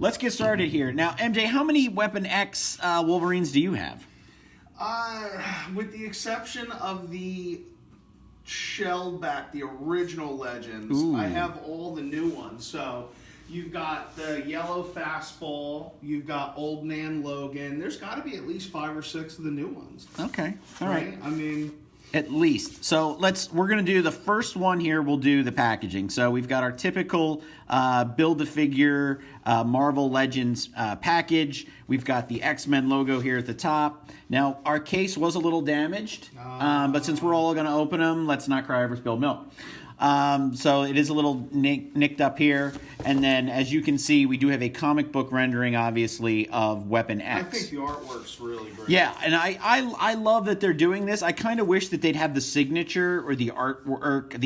let's get started here. Now, MJ, how many Weapon X Wolverines do you have? With the exception of the shelled back, the original Legends, Ooh. I have all the new ones. So you've got the yellow fastball, you've got Old Man Logan. There's got to be at least 5 or 6 of the new ones. Okay, all right. I mean, at least. So we're going to do the first one here. We'll do the packaging. So we've got our typical build-a-figure Marvel Legends package. We've got the X-Men logo here at the top. Now, our case was a little damaged, but since we're all going to open them, let's not cry over spilled milk. So it is a little nicked up here. And then, as you can see, we do have a comic book rendering, obviously, of Weapon X. I think the artwork's really great. Yeah, and I love that they're doing this. I kind of wish that they'd have the signature or the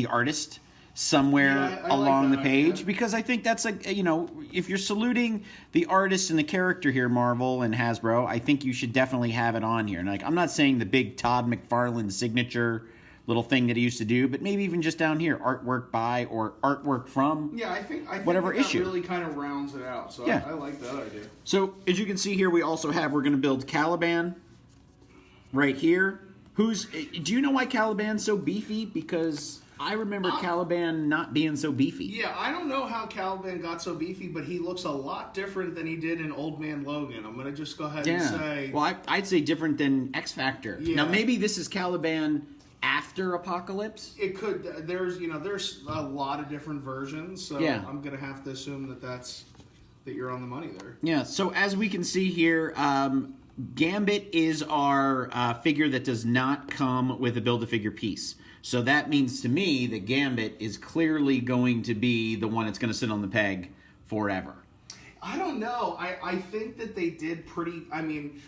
artist somewhere along the page, because I think that's if you're saluting the artist and the character here, Marvel and Hasbro, I think you should definitely have it on here. And I'm not saying the big Todd McFarlane signature little thing that he used to do, but maybe even just down here, artwork by or artwork from. Yeah, I think whatever that issue really kind of rounds it out. So yeah. I like that idea. So as you can see here, we also have, we're going to build Caliban right here. Do you know why Caliban's so beefy? Because I remember Caliban not being so beefy. Yeah, I don't know how Caliban got so beefy, but he looks a lot different than he did in Old Man Logan. I'm going to just go ahead and say... Well, I'd say different than X Factor. Yeah. Now, maybe this is Caliban after Apocalypse? It could. There's a lot of different versions, so yeah. I'm going to have to assume that you're on the money there. Yeah, so as we can see here, Gambit is our figure that does not come with a Build-A-Figure piece. So that means to me that Gambit is clearly going to be the one that's going to sit on the peg forever. I don't know. I think that they did pretty... I mean,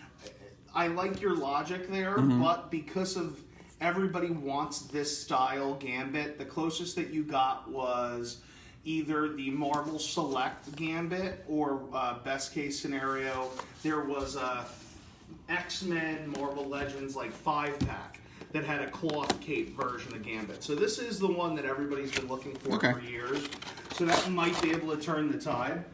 I like your logic there, but because of everybody wants this style Gambit, the closest that you got was either the Marvel Select Gambit or best case scenario, there was a X-Men Marvel Legends like 5-pack that had a cloth cape version of Gambit. So this is the one that everybody's been looking for years. So that might be able to turn the tide.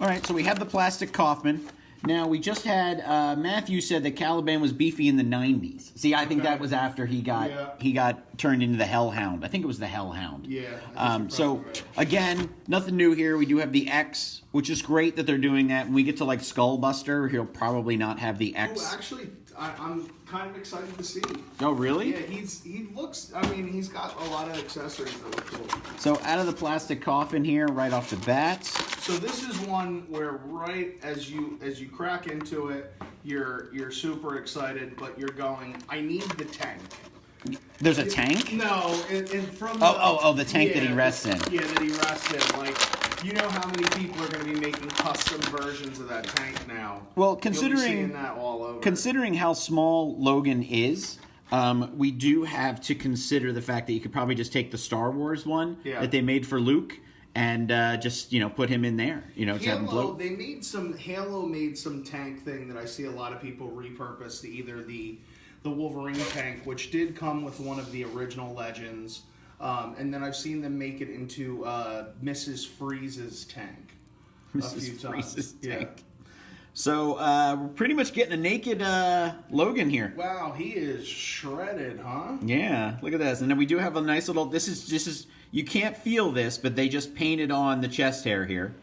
All right, so we have the plastic Kaufman. Now, we just had, Matthew said that Caliban was beefy in the 90s. See, I think that was after he got turned into the Hellhound. I think it was the Hellhound. Yeah. So, right. Again, nothing new here. We do have the X, which is great that they're doing that. When we get to, like, Skullbuster, he'll probably not have the X. Oh, actually, I'm kind of excited to see. Oh, really? Yeah, he looks, I mean, he's got a lot of accessories that look cool. So, out of the plastic coffin here, right off the bat. So this is one where right as you crack into it, you're super excited, but you're going, I need the tank. There's a tank? No, from the tank that he rests in. Yeah, that he rests in. Like, you know how many people are going to be making custom versions of that tank now? Well, You'll be seeing that all over. Considering how small Logan is, we do have to consider the fact that you could probably just take the Star Wars one that they made for Luke and just put him in there. Halo made some tank thing that I see a lot of people repurpose to either the Wolverine tank, which did come with one of the original Legends, and then I've seen them make it into Mrs. Freeze's tank a few times. Tank. So we're pretty much getting a naked Logan here. Wow, he is shredded, huh? Yeah, look at this. And then we do have a nice little. This is you can't feel this, but they just painted on the chest hair here,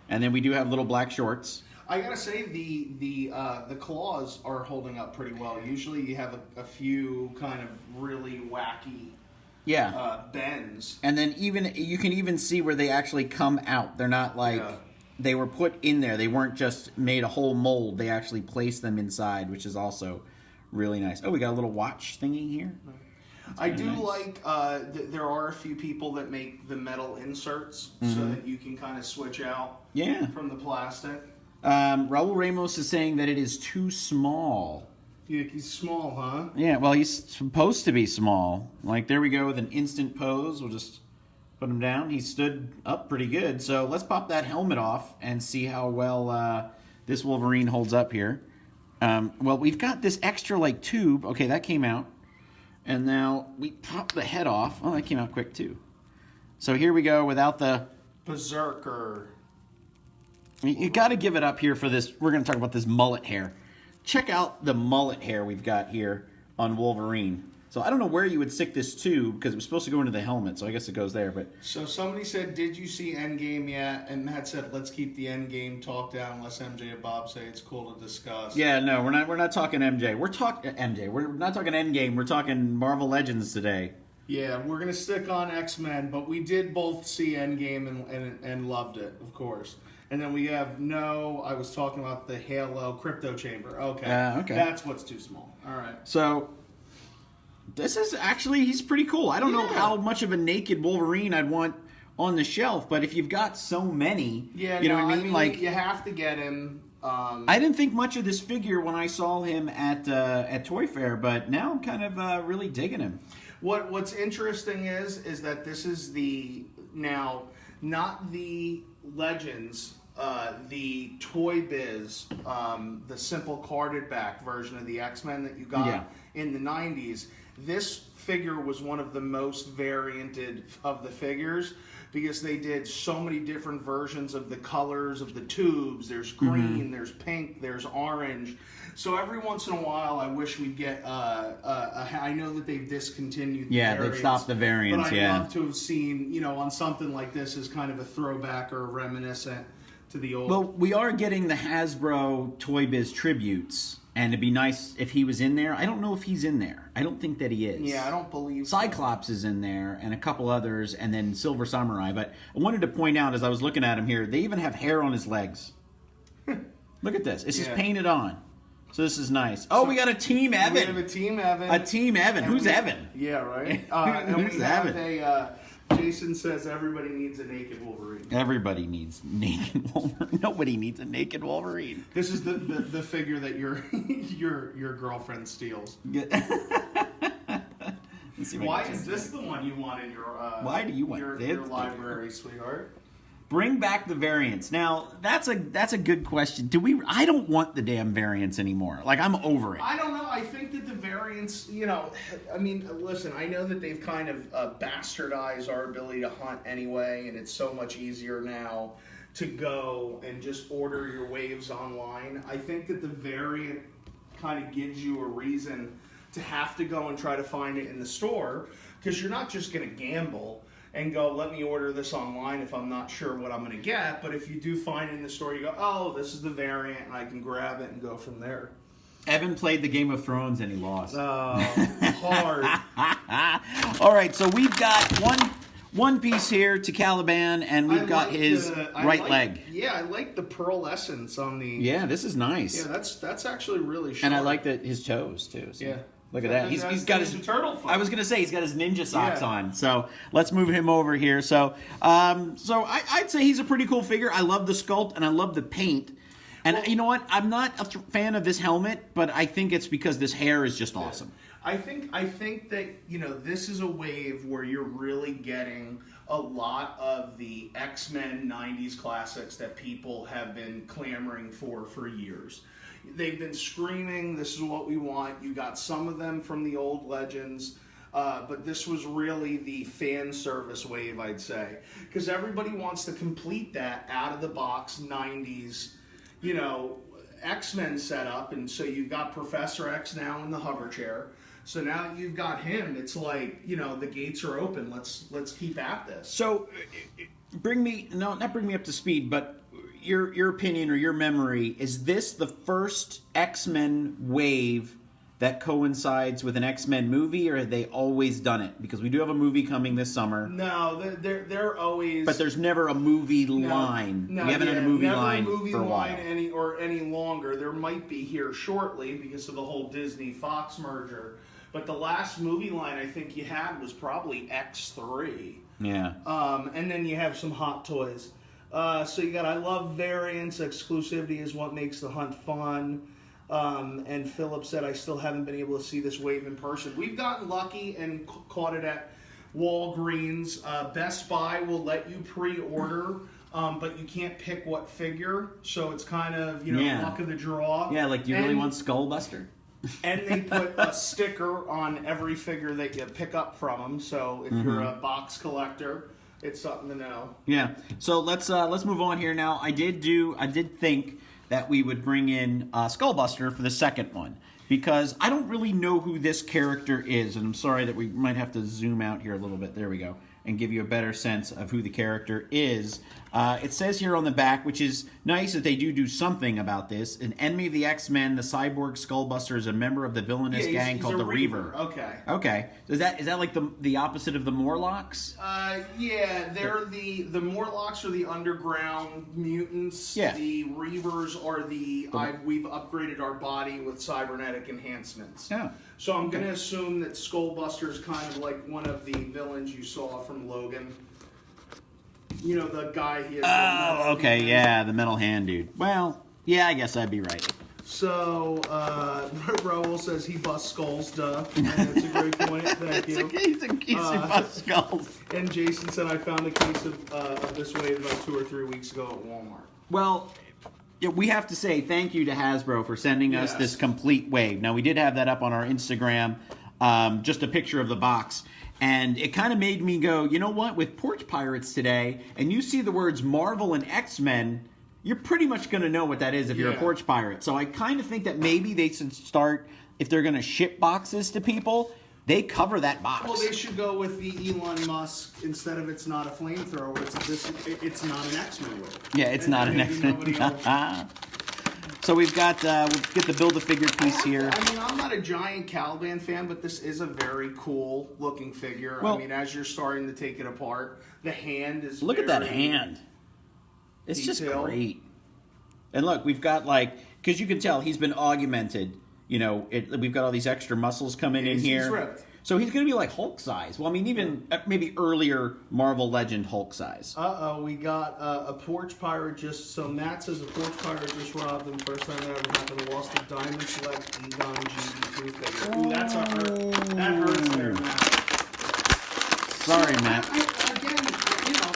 and then we do have little black shorts. I gotta say the claws are holding up pretty well. Usually you have a few kind of really wacky bends. And then you can even see where they actually come out. They're not like they were put in there. They weren't just made a whole mold. They actually placed them inside, which is also really nice. Oh, we got a little watch thingy here. I do like there are a few people that make the metal inserts so that you can kind of switch out from the plastic. Raul Ramos is saying that it is too small. Yeah, he's small, huh? Yeah, well, he's supposed to be small. Like, there we go with an instant pose. We'll just put him down. He stood up pretty good. So let's pop that helmet off and see how well this Wolverine holds up here. Well, we've got this extra, like, tube. Okay, that came out. And now we pop the head off. Oh, that came out quick, too. So here we go without the... Berserker. You got to give it up here for this. We're going to talk about this mullet hair. Check out the mullet hair we've got here on Wolverine. So I don't know where you would stick this to because it was supposed to go into the helmet, so I guess it goes there. But so somebody said, "Did you see Endgame yet?" And Matt said, "Let's keep the Endgame talk down unless MJ and Bob say it's cool to discuss." yeah, no, we're not talking MJ. We're talking MJ. We're not talking Endgame. We're talking Marvel Legends today. Yeah, we're gonna stick on X-Men, but we did both see Endgame and loved it, of course. And then we have I was talking about the Halo Crypto Chamber. Okay, okay, that's what's too small. All right, so. This is actually, he's pretty cool. I don't know how much of a naked Wolverine I'd want on the shelf, but if you've got so many, you know what I mean? Like, you have to get him. I didn't think much of this figure when I saw him at Toy Fair, but now I'm kind of really digging him. What's interesting is that this is not the Legends, the Toy Biz, the simple carded back version of the X-Men that you got in the 90s. This figure was one of the most varianted of the figures because they did so many different versions of the colors of the tubes. There's green, there's pink, there's orange. So every once in a while, I wish we'd get. I know that they've discontinued. The variants, they've stopped the variants. But I'd love to have seen, on something like this as kind of a throwback or reminiscent to the old. Well, we are getting the Hasbro Toy Biz tributes, and it'd be nice if he was in there. I don't know if he's in there. I don't think that he is. Yeah, I don't believe Cyclops is in there, and a couple others, and then Silver Samurai. But I wanted to point out, as I was looking at him here, they even have hair on his legs. Look at this. This is painted on. So this is nice. Oh, we got a Team Evan. We have a Team Evan. A Team Evan. Who's Evan? Yeah, right. And Who's we have Evan? Jason says everybody needs a naked Wolverine. Everybody needs naked Wolverine. Nobody needs a naked Wolverine. This is the figure that your girlfriend steals. Why is this the one you want in your Why do you want your library, sweetheart? Bring back the variants. Now, that's a good question. I don't want the damn variants anymore. Like, I'm over it. I don't know. I think that the variants, I mean, listen, I know that they've kind of bastardized our ability to hunt anyway, and it's so much easier now to go and just order your waves online. I think that the variant kind of gives you a reason to have to go and try to find it in the store, because you're not just going to gamble and go, let me order this online if I'm not sure what I'm going to get. But if you do find it in the store, you go, oh, this is the variant, and I can grab it and go from there. Evan played the Game of Thrones and he lost. Hard. All right, so we've got one piece here to Caliban, and we've got his right leg. Yeah, I like the pearlescence on the... Yeah, this is nice. Yeah, that's actually really sharp. And I like his toes, too. So. Yeah. Look at that. He's got his turtle foot. I was gonna say he's got his ninja socks on. So let's move him over here. So I'd say he's a pretty cool figure. I love the sculpt and I love the paint. And you know what? I'm not a fan of this helmet, but I think it's because this hair is just awesome. I think that this is a wave where you're really getting a lot of the X-Men 90s classics that people have been clamoring for years. They've been screaming, this is what we want. You got some of them from the old Legends, but this was really the fan service wave, I'd say. Because everybody wants to complete that out-of-the-box 90s, X-Men setup. And so you've got Professor X now in the hover chair. So now that you've got him, it's like, the gates are open. Let's keep at this. So not bring me up to speed, but your opinion or your memory, is this the first X-Men wave that coincides with an X-Men movie, or have they always done it? Because we do have a movie coming this summer. No, they're always... But there's never a movie line. We haven't had a movie line for a while. Any longer. There might be here shortly because of the whole Disney-Fox merger. But the last movie line I think you had was probably X3. Yeah. And then you have some Hot Toys. So you got, I love variants. Exclusivity is what makes the hunt fun. And Philip said, I still haven't been able to see this wave in person. We've gotten lucky and caught it at Walgreens. Best Buy will let you pre-order, but you can't pick what figure. So it's kind of, luck of the draw. Yeah, like, do you really want Skullbuster? And they put a sticker on every figure that you pick up from them. So if you're a box collector, it's something to know. Yeah. So let's move on here now. I did think that we would bring in Skullbuster for the second one, because I don't really know who this character is, and I'm sorry that we might have to zoom out here a little bit. There we go. And give you a better sense of who the character is. It says here on the back, which is nice that they do something about this. An enemy of the X-Men, the cyborg Skullbuster is a member of the villainous gang called the Reaver. Okay. Okay. Is that like the opposite of the Morlocks? Yeah, they're the Morlocks are the underground mutants. Yeah. The Reavers are we've upgraded our body with cybernetic enhancements. Yeah. So I'm going to assume that Skullbuster is kind of like one of the villains you saw from Logan. You know, the guy he has. Oh, okay, yeah, the metal hand dude. Well, yeah, I guess I'd be right. So, Raoul says he busts skulls, duh. And that's a great point, thank you. He's a case of bust skulls. And Jason said, I found a case of this wave about 2 or 3 weeks ago at Walmart. Well, yeah, we have to say thank you to Hasbro for sending us this complete wave. Now, we did have that up on our Instagram, just a picture of the box. And it kind of made me go, you know what? With Porch Pirates today, and you see the words Marvel and X-Men, you're pretty much going to know what that is if you're a Porch Pirate. So I kind of think that maybe they should start, if they're going to ship boxes to people, they cover that box. Well, they should go with the Elon Musk, instead of it's not a flamethrower, it's not an X-Men wave. Yeah, it's not an X-Men. So we've got, we'll get the Build-A-Figure piece here. I mean, I'm not a giant Caliban fan, but this is a very cool looking figure. Well, I mean, as you're starting to take it apart, the hand is look at that hand. It's just great. And look, we've got because you can tell he's been augmented. You know, we've got all these extra muscles coming in here. He's ripped. So he's going to be like Hulk size. Well, I mean, even maybe earlier Marvel Legend Hulk size. We got a Porch Pirate so Matt says a Porch Pirate just robbed him. First time that ever happened. Lost a Diamond Select Egon GB3 figure. Ooh, that's a hurt. That hurts there, Matt. Sorry, Matt. Again, you know,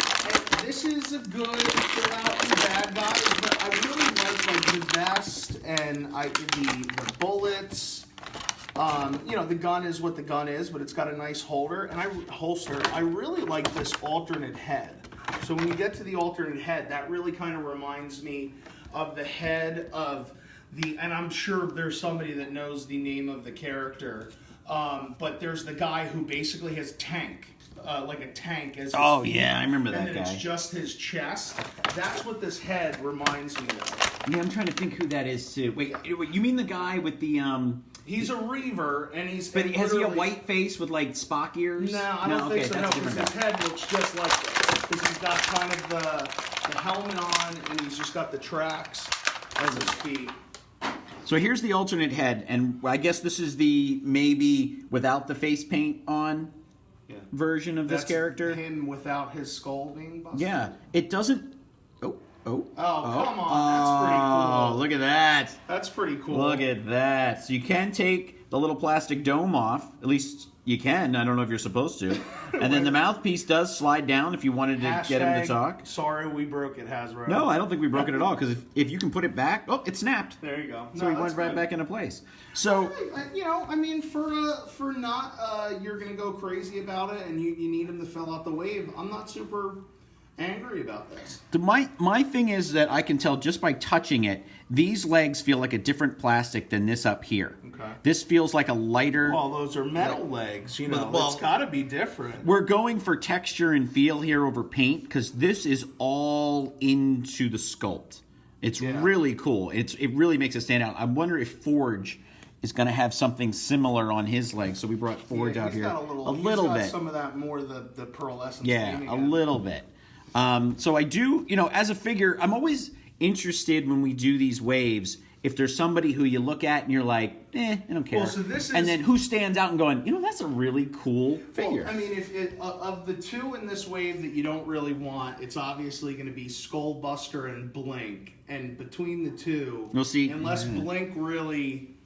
this is a good fill out and bad guys, but I really like the vest and the bullets. You know, the gun is what the gun is, but it's got a nice holster. And I really like this alternate head. So when you get to the alternate head, that really kind of reminds me of the head of and I'm sure there's somebody that knows the name of the character, but there's the guy who basically has like a tank as his feet, yeah, I remember that guy. And then it's just his chest. That's what this head reminds me of. Yeah, I'm trying to think who that is too. Wait, you mean the guy with the He's a Reaver, and he's. But has he a white face with like Spock ears? No, I don't think so. No, because his guy. head looks just like this. Because he's got kind of the helmet on, and he's just got the tracks as his feet. So here's the alternate head, and I guess this is the maybe without the face paint on version of this character. Him without his skull being busted. Yeah, it doesn't. Oh, come on. That's pretty cool. Oh, look at that. That's pretty cool. Look at that. So you can take the little plastic dome off. At least you can. I don't know if you're supposed to. And then the mouthpiece does slide down if you wanted to get him to talk. Sorry, we broke it, Hasbro. No, I don't think we broke it at all, because if you can put it back, it snapped. There you go. So it went right back into place. So, you know, I mean, for not you're gonna go crazy about it, and you need him to fill out the wave. I'm not super angry about this. My thing is that I can tell just by touching it, these legs feel like a different plastic than this up here. Okay. This feels like a lighter. Well, those are metal legs, you know. Well, it's got to be different. We're going for texture and feel here over paint, because this is all into the sculpt. It's really cool. It really makes it stand out. I wonder if Forge is going to have something similar on his legs. So we brought Forge out here a little bit. Some of that more the pearlescence. Yeah, a little bit. So I do, you know, as a figure, I'm always interested when we do these waves, if there's somebody who you look at and you're like, I don't care. Well, so this is, and then who stands out and going, you know, that's a really cool figure. Well, I mean, of the two in this wave that you don't really want, it's obviously going to be Skullbuster and Blink. And between the two, we'll see. Unless Blink really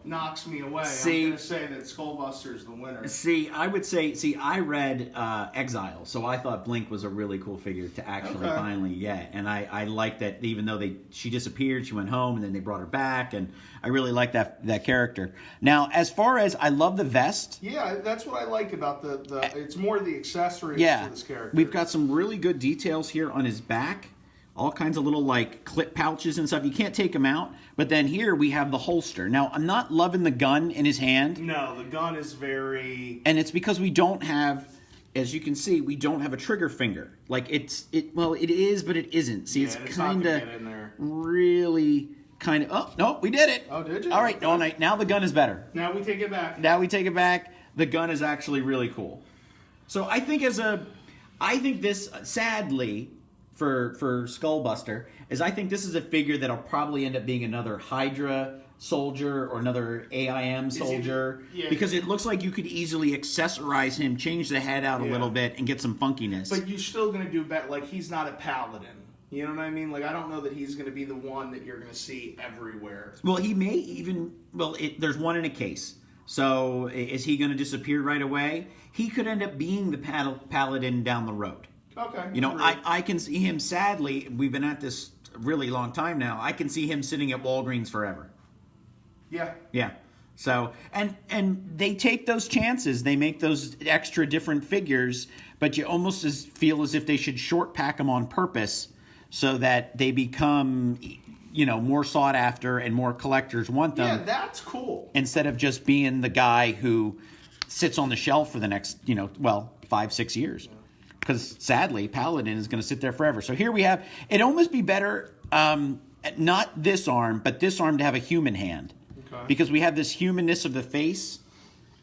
knocks me away, See, I'm going to say that Skullbuster is the winner. See, I would say, I read Exile, so I thought Blink was a really cool figure to actually finally get. And I like that even though she disappeared, she went home, and then they brought her back, and I really like that character. Now, as far as, I love the vest. Yeah, that's what I like about it's more the accessories to this character. We've got some really good details here on his back. All kinds of little, like, clip pouches and stuff. You can't take them out. But then here we have the holster. Now, I'm not loving the gun in his hand. No, the gun is very... And it's because we don't have, as you can see, we don't have a trigger finger. Like, well, it is, but it isn't. See, it's kind of really kind of... Oh, no, we did it. Oh, did you? All right, no, now the gun is better. Now we take it back. The gun is actually really cool. So I think this, sadly... For Skullbuster, I think this is a figure that'll probably end up being another Hydra soldier or another AIM soldier, because it looks like you could easily accessorize him, change the head out a little bit, and get some funkiness. But you're still going to do better. Like, he's not a paladin. You know what I mean? Like, I don't know that he's going to be the one that you're going to see everywhere. Well, he may even... Well, there's one in a case. So is he going to disappear right away? He could end up being the paladin down the road. Okay. I can see him, sadly, we've been at this a really long time now, I can see him sitting at Walgreens forever. Yeah. Yeah. So, and they take those chances. They make those extra different figures, but you almost feel as if they should short pack them on purpose so that they become, more sought after and more collectors want them. Yeah, that's cool. Instead of just being the guy who sits on the shelf for the next, 5-6 years. Because sadly, Paladin is going to sit there forever. So here we have, it'd almost be better, not this arm, but this arm to have a human hand. Okay. Because we have this humanness of the face,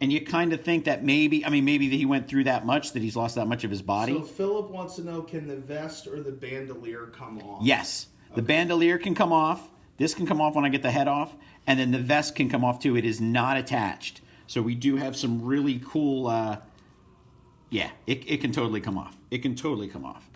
and you kind of think that maybe that he went through that much, that he's lost that much of his body. So Philip wants to know, can the vest or the bandolier come off? Yes. The bandolier can come off. This can come off when I get the head off. And then the vest can come off too. It is not attached. So we do have some really cool... it can totally come off. It can totally come off.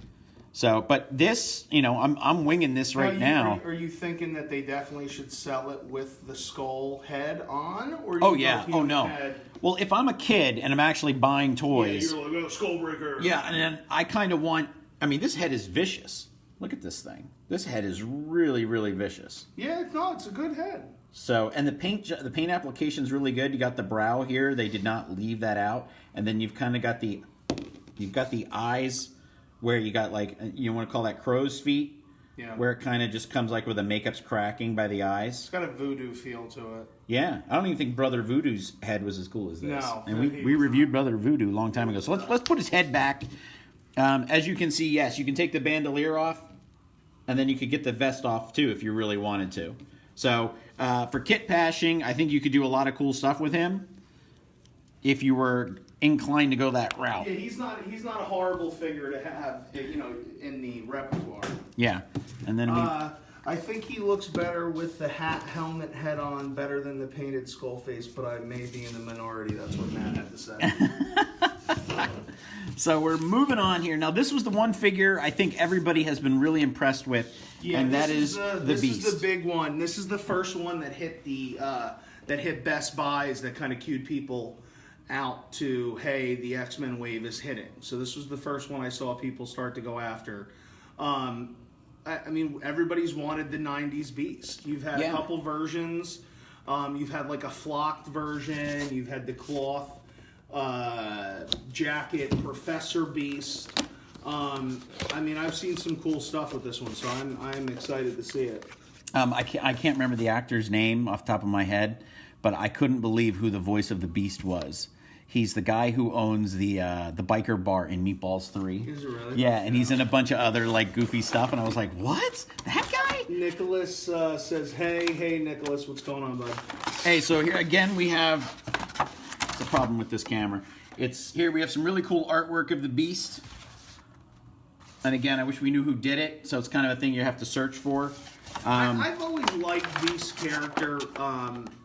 So, but this, I'm winging this right now. Are you thinking that they definitely should sell it with the skull head on? Or no. Head? Well, if I'm a kid and I'm actually buying toys... Yeah, you're like, Skullbreaker. Yeah, and then I kind of want... this head is vicious. Look at this thing. This head is really, really vicious. Yeah, it's a good head. So, and the paint application is really good. You got the brow here. They did not leave that out. And then you've kind of got the eyes where you got like, you want to call that crow's feet? Yeah. Where it kind of just comes like where the makeup's cracking by the eyes. It's got a voodoo feel to it. Yeah. I don't even think Brother Voodoo's head was as cool as this. No. And we reviewed Brother Voodoo a long time ago. So let's put his head back. As you can see, yes, you can take the bandolier off. And then you could get the vest off too if you really wanted to. So for kit pashing, I think you could do a lot of cool stuff with him if you were inclined to go that route. Yeah, he's not a horrible figure to have, in the repertoire. Yeah, and then I think he looks better with the helmet head on, better than the painted skull face. But I may be in the minority. That's what Matt had to say. So we're moving on here. Now, this was the one figure I think everybody has been really impressed with, and that is the Beast. This is the big one. This is the first one that hit Best Buys that kind of cued people out to, hey, the X-Men wave is hitting. So this was the first one I saw people start to go after. Everybody's wanted the 90s Beast. You've had a couple versions. You've had like a flocked version. You've had the cloth jacket Professor Beast. I've seen some cool stuff with this one, so I'm excited to see it. I can't remember the actor's name off the top of my head, but I couldn't believe who the voice of the Beast was. He's the guy who owns the biker bar in Meatballs 3. Is it really? Yeah, and he's in a bunch of other like goofy stuff, and I was like, what? That guy? Nicholas says, hey, Nicholas, what's going on, bud? Hey, so here again we have the problem with this camera. Here we have some really cool artwork of the Beast. And again, I wish we knew who did it, so it's kind of a thing you have to search for. I've always liked Beast's character.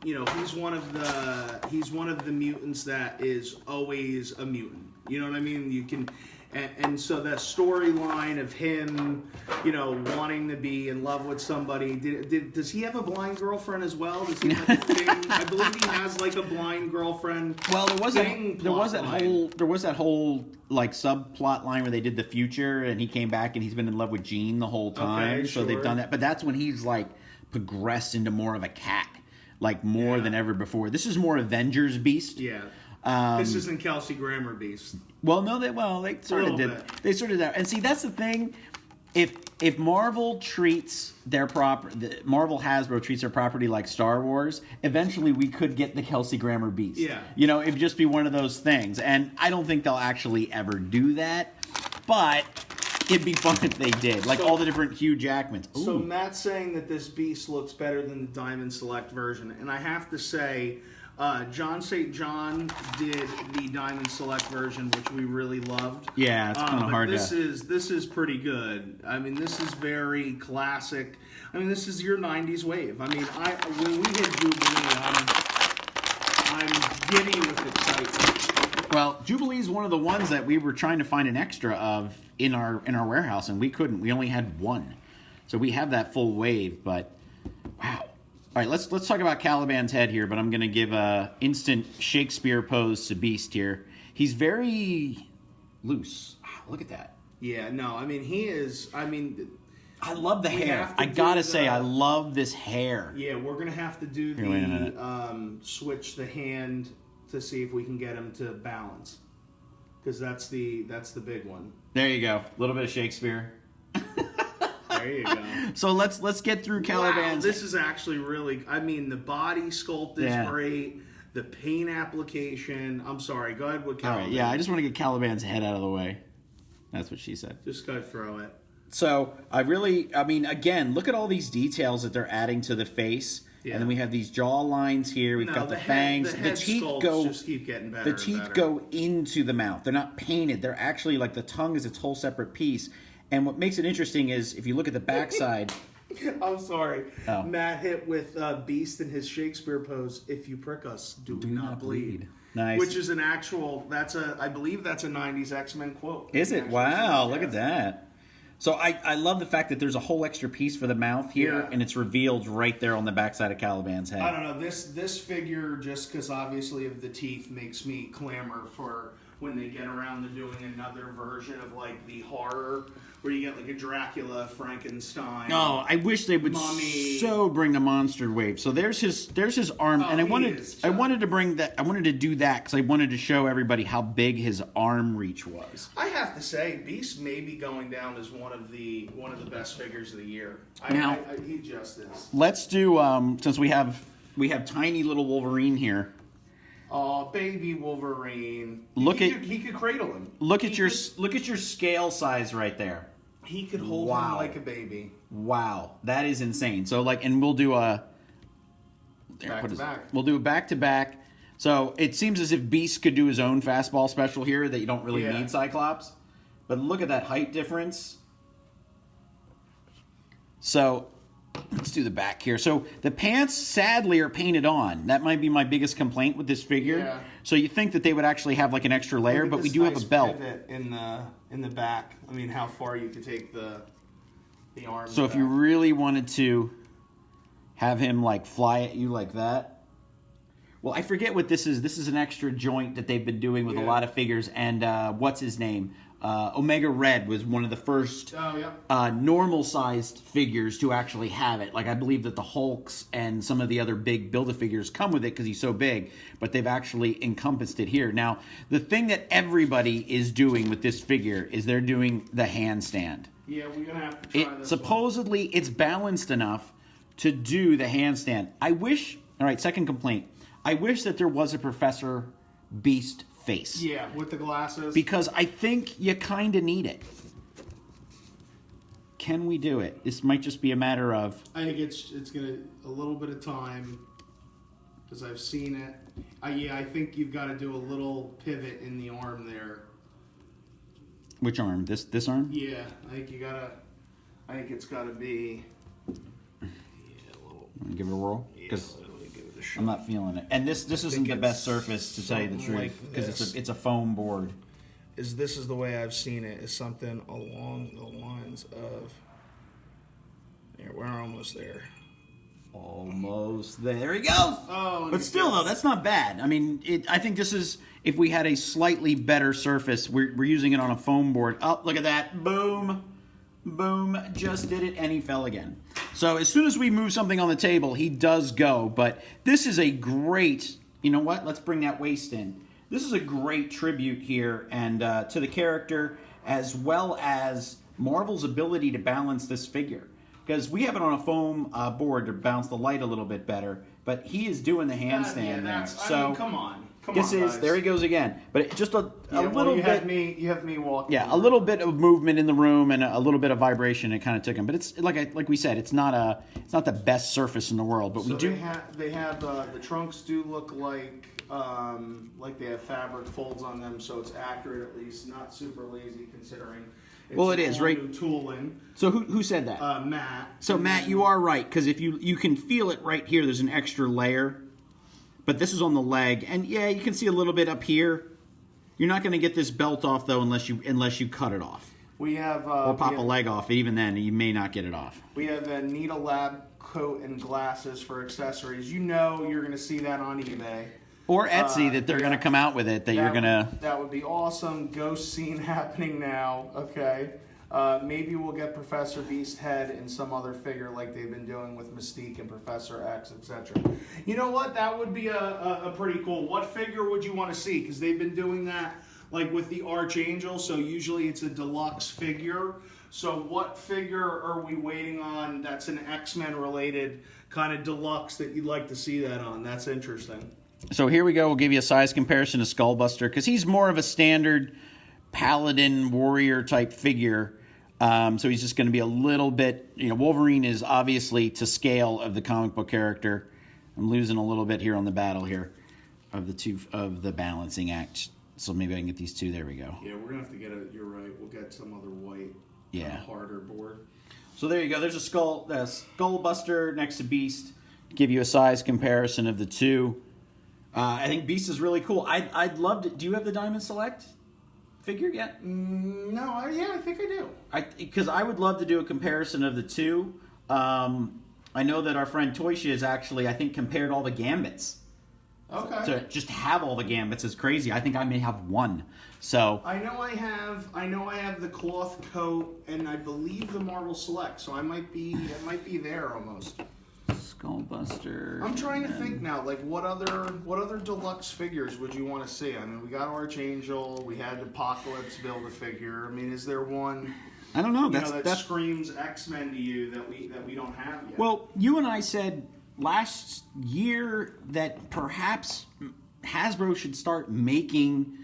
He's one of the mutants that is always a mutant. You know what I mean? And so that storyline of him, you know, wanting to be in love with somebody. Does he have a blind girlfriend as well? Does he have a thing? I believe he has like a blind girlfriend. Well, there was that whole like subplot line where they did the future, and he came back and he's been in love with Jean the whole time. Okay, so they've done that, but that's when he's like progressed into more of a cat, like more than ever before. This is more Avengers Beast. Yeah. This isn't Kelsey Grammer Beast. Well, no, they sort of did. They sort of did. And see, that's the thing. If Marvel treats their Marvel Hasbro treats their property like Star Wars, eventually we could get the Kelsey Grammer Beast. Yeah. You know, it'd just be one of those things. And I don't think they'll actually ever do that. But it'd be fun if they did. Like all the different Hugh Jackmans. Ooh. So Matt's saying that this Beast looks better than the Diamond Select version. And I have to say, John St. John did the Diamond Select version, which we really loved. Yeah, it's kind of hard this is pretty good. I mean, this is very classic. I mean, this is your 90s wave. I mean, when we hit Jubilee, I'm giddy with excitement. Well, Jubilee is one of the ones that we were trying to find an extra of in our warehouse, and we couldn't. We only had one. So we have that full wave, but wow. All right, let's talk about Caliban's head here, but I'm going to give a instant Shakespeare pose to Beast here. He's very loose. Wow, look at that. Yeah, no, I mean, he is, I mean... I love the hair. I got to say, I love this hair. Yeah, we're going to have to do switch the hand to see if we can get him to balance. Because that's the big one. There you go. A little bit of Shakespeare. There you go. So let's get through Caliban's. Wow, this is actually really. I mean, the body sculpt is great. The paint application. I'm sorry. Go ahead with Caliban. All right. Yeah, I just want to get Caliban's head out of the way. That's what she said. Just go throw it. So I mean, again, look at all these details that they're adding to the face. Yeah. And then we have these jaw lines here. We've got the fangs. The teeth just keep getting better. The teeth go into the mouth. They're not painted. They're actually like the tongue is its whole separate piece. And what makes it interesting is if you look at the backside. I'm sorry. Oh. Matt hit with Beast in his Shakespeare pose. If you prick us, do not bleed. Nice. Which is an actual. I believe that's a '90s X-Men quote. Is it? Wow! Look at that. So I love the fact that there's a whole extra piece for the mouth here, and it's revealed right there on the backside of Caliban's head. I don't know. This figure, just because obviously of the teeth, makes me clamor for when they get around to doing another version of like the horror, where you get like a Dracula, Frankenstein. Oh, I wish they would so bring the monster wave. So there's his arm, and I wanted to do that because I wanted to show everybody how big his arm reach was. I have to say, Beast may be going down as one of the best figures of the year. He just is. Let's do since we have tiny little Wolverine here. Oh, baby Wolverine! He could cradle him. Look at your scale size right there. He could hold him like a baby. Wow, that is insane. So and we'll do a back to back. We'll do a back to back. So it seems as if Beast could do his own fastball special here that you don't really need Cyclops. But look at that height difference. So let's do the back here. So the pants, sadly, are painted on. That might be my biggest complaint with this figure. Yeah. So you think that they would actually have like an extra layer, but we do have a belt in the back. I mean, how far you could take the arms. So if you really wanted to have him like fly at you like that. Well, I forget what this is. This is an extra joint that they've been doing with a lot of figures. And what's his name? Omega Red was one of the first normal-sized figures to actually have it. Like, I believe that the Hulks and some of the other big Build-A-Figures come with it because he's so big, but they've actually encompassed it here. Now, the thing that everybody is doing with this figure is they're doing the handstand. Yeah, we're going to have to try this supposedly, it's balanced enough to do the handstand. I wish... All right, second complaint. I wish that there was a Professor Beast face. Yeah, with the glasses. Because I think you kind of need it. Can we do it? This might just be a matter of... I think it's going to... A little bit of time. Because I've seen it. I think you've got to do a little pivot in the arm there. Which arm? This arm? Yeah, I think you got to... I think it's got to be... Yeah, a little... Give it a whirl? Because I'm not feeling it. And this isn't the best surface, to tell you the truth, because it's a foam board. this is the way I've seen it, is something along the lines of... Yeah, we're almost there. Almost there. There he goes. Oh, but still, though, that's not bad. I mean, I think this is, if we had a slightly better surface, we're using it on a foam board. Oh, look at that. Boom. Boom. Just did it, and he fell again. So as soon as we move something on the table, he does go. But this is a great, you know what? Let's bring that waist in. This is a great tribute here and to the character, as well as Marvel's ability to balance this figure. Because we have it on a foam board to bounce the light a little bit better, but he is doing the handstand there. So I mean, come on, guys. There he goes again. But just a little bit. You have me walking. Yeah, a little bit of movement in the room and a little bit of vibration. It kind of took him, but it's like we said, it's not the best surface in the world. But so we do. They have the trunks do look like they have fabric folds on them, so it's accurate at least, not super lazy considering. Well, it is, right? New tooling. So who said that? Matt. So Matt, you are right, because if you can feel it right here, there's an extra layer. But this is on the leg, and yeah, you can see a little bit up here. You're not going to get this belt off though unless you cut it off. We have or pop a leg off. Even then, you may not get it off. We have a Needle Lab coat and glasses for accessories. You know, you're going to see that on eBay. Or Etsy, that they're going to come out with it, That would be awesome. Ghost scene happening now, okay. Maybe we'll get Professor Beast head in some other figure like they've been doing with Mystique and Professor X, etc. You know what? That would be a pretty cool. What figure would you want to see? Because they've been doing that like with the Archangel, so usually it's a deluxe figure. So what figure are we waiting on that's an X-Men related kind of deluxe that you'd like to see that on? That's interesting. So here we go. We'll give you a size comparison to Skullbuster, because he's more of a standard paladin warrior type figure. So he's just going to be a little bit, Wolverine is obviously to scale of the comic book character. I'm losing a little bit here on the battle here of the balancing act. So maybe I can get these two. There we go. Yeah, we're going to have to get you're right. We'll get some other white, harder board. So there you go. There's a Skullbuster next to Beast. Give you a size comparison of the two. I think Beast is really cool. I'd love to. Do you have the Diamond Select figure yet? No. I think I do. Because I would love to do a comparison of the two. I know that our friend Toysha has actually, I think, compared all the Gambits. Okay. To just have all the Gambits is crazy. I think I may have one. So I know I have the cloth coat and I believe the Marvel Select. So it might be there almost. Skullbuster. I'm trying to think now, like what other deluxe figures would you want to see? I mean, we got Archangel, we had Apocalypse build a figure. I mean, is there one? I don't know. That screams X-Men to you that we don't have yet. Well, you and I said last year that perhaps Hasbro should start making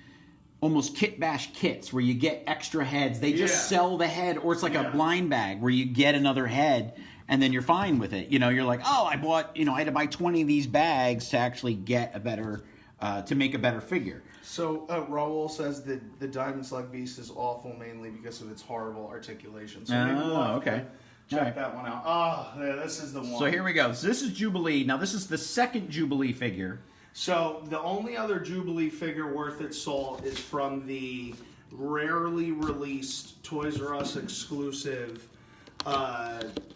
almost kit bash kits where you get extra heads. They just sell the head, or it's like a blind bag where you get another head. And then you're fine with it. You're like, oh, I bought, I had to buy 20 of these bags to actually get a better, to make a better figure. So Raul says that the Diamond Select Beast is awful mainly because of its horrible articulation. So maybe we'll have to check that one out. Oh, yeah, this is the one. So here we go. So this is Jubilee. Now this is the second Jubilee figure. So the only other Jubilee figure worth its salt is from the rarely released Toys R Us exclusive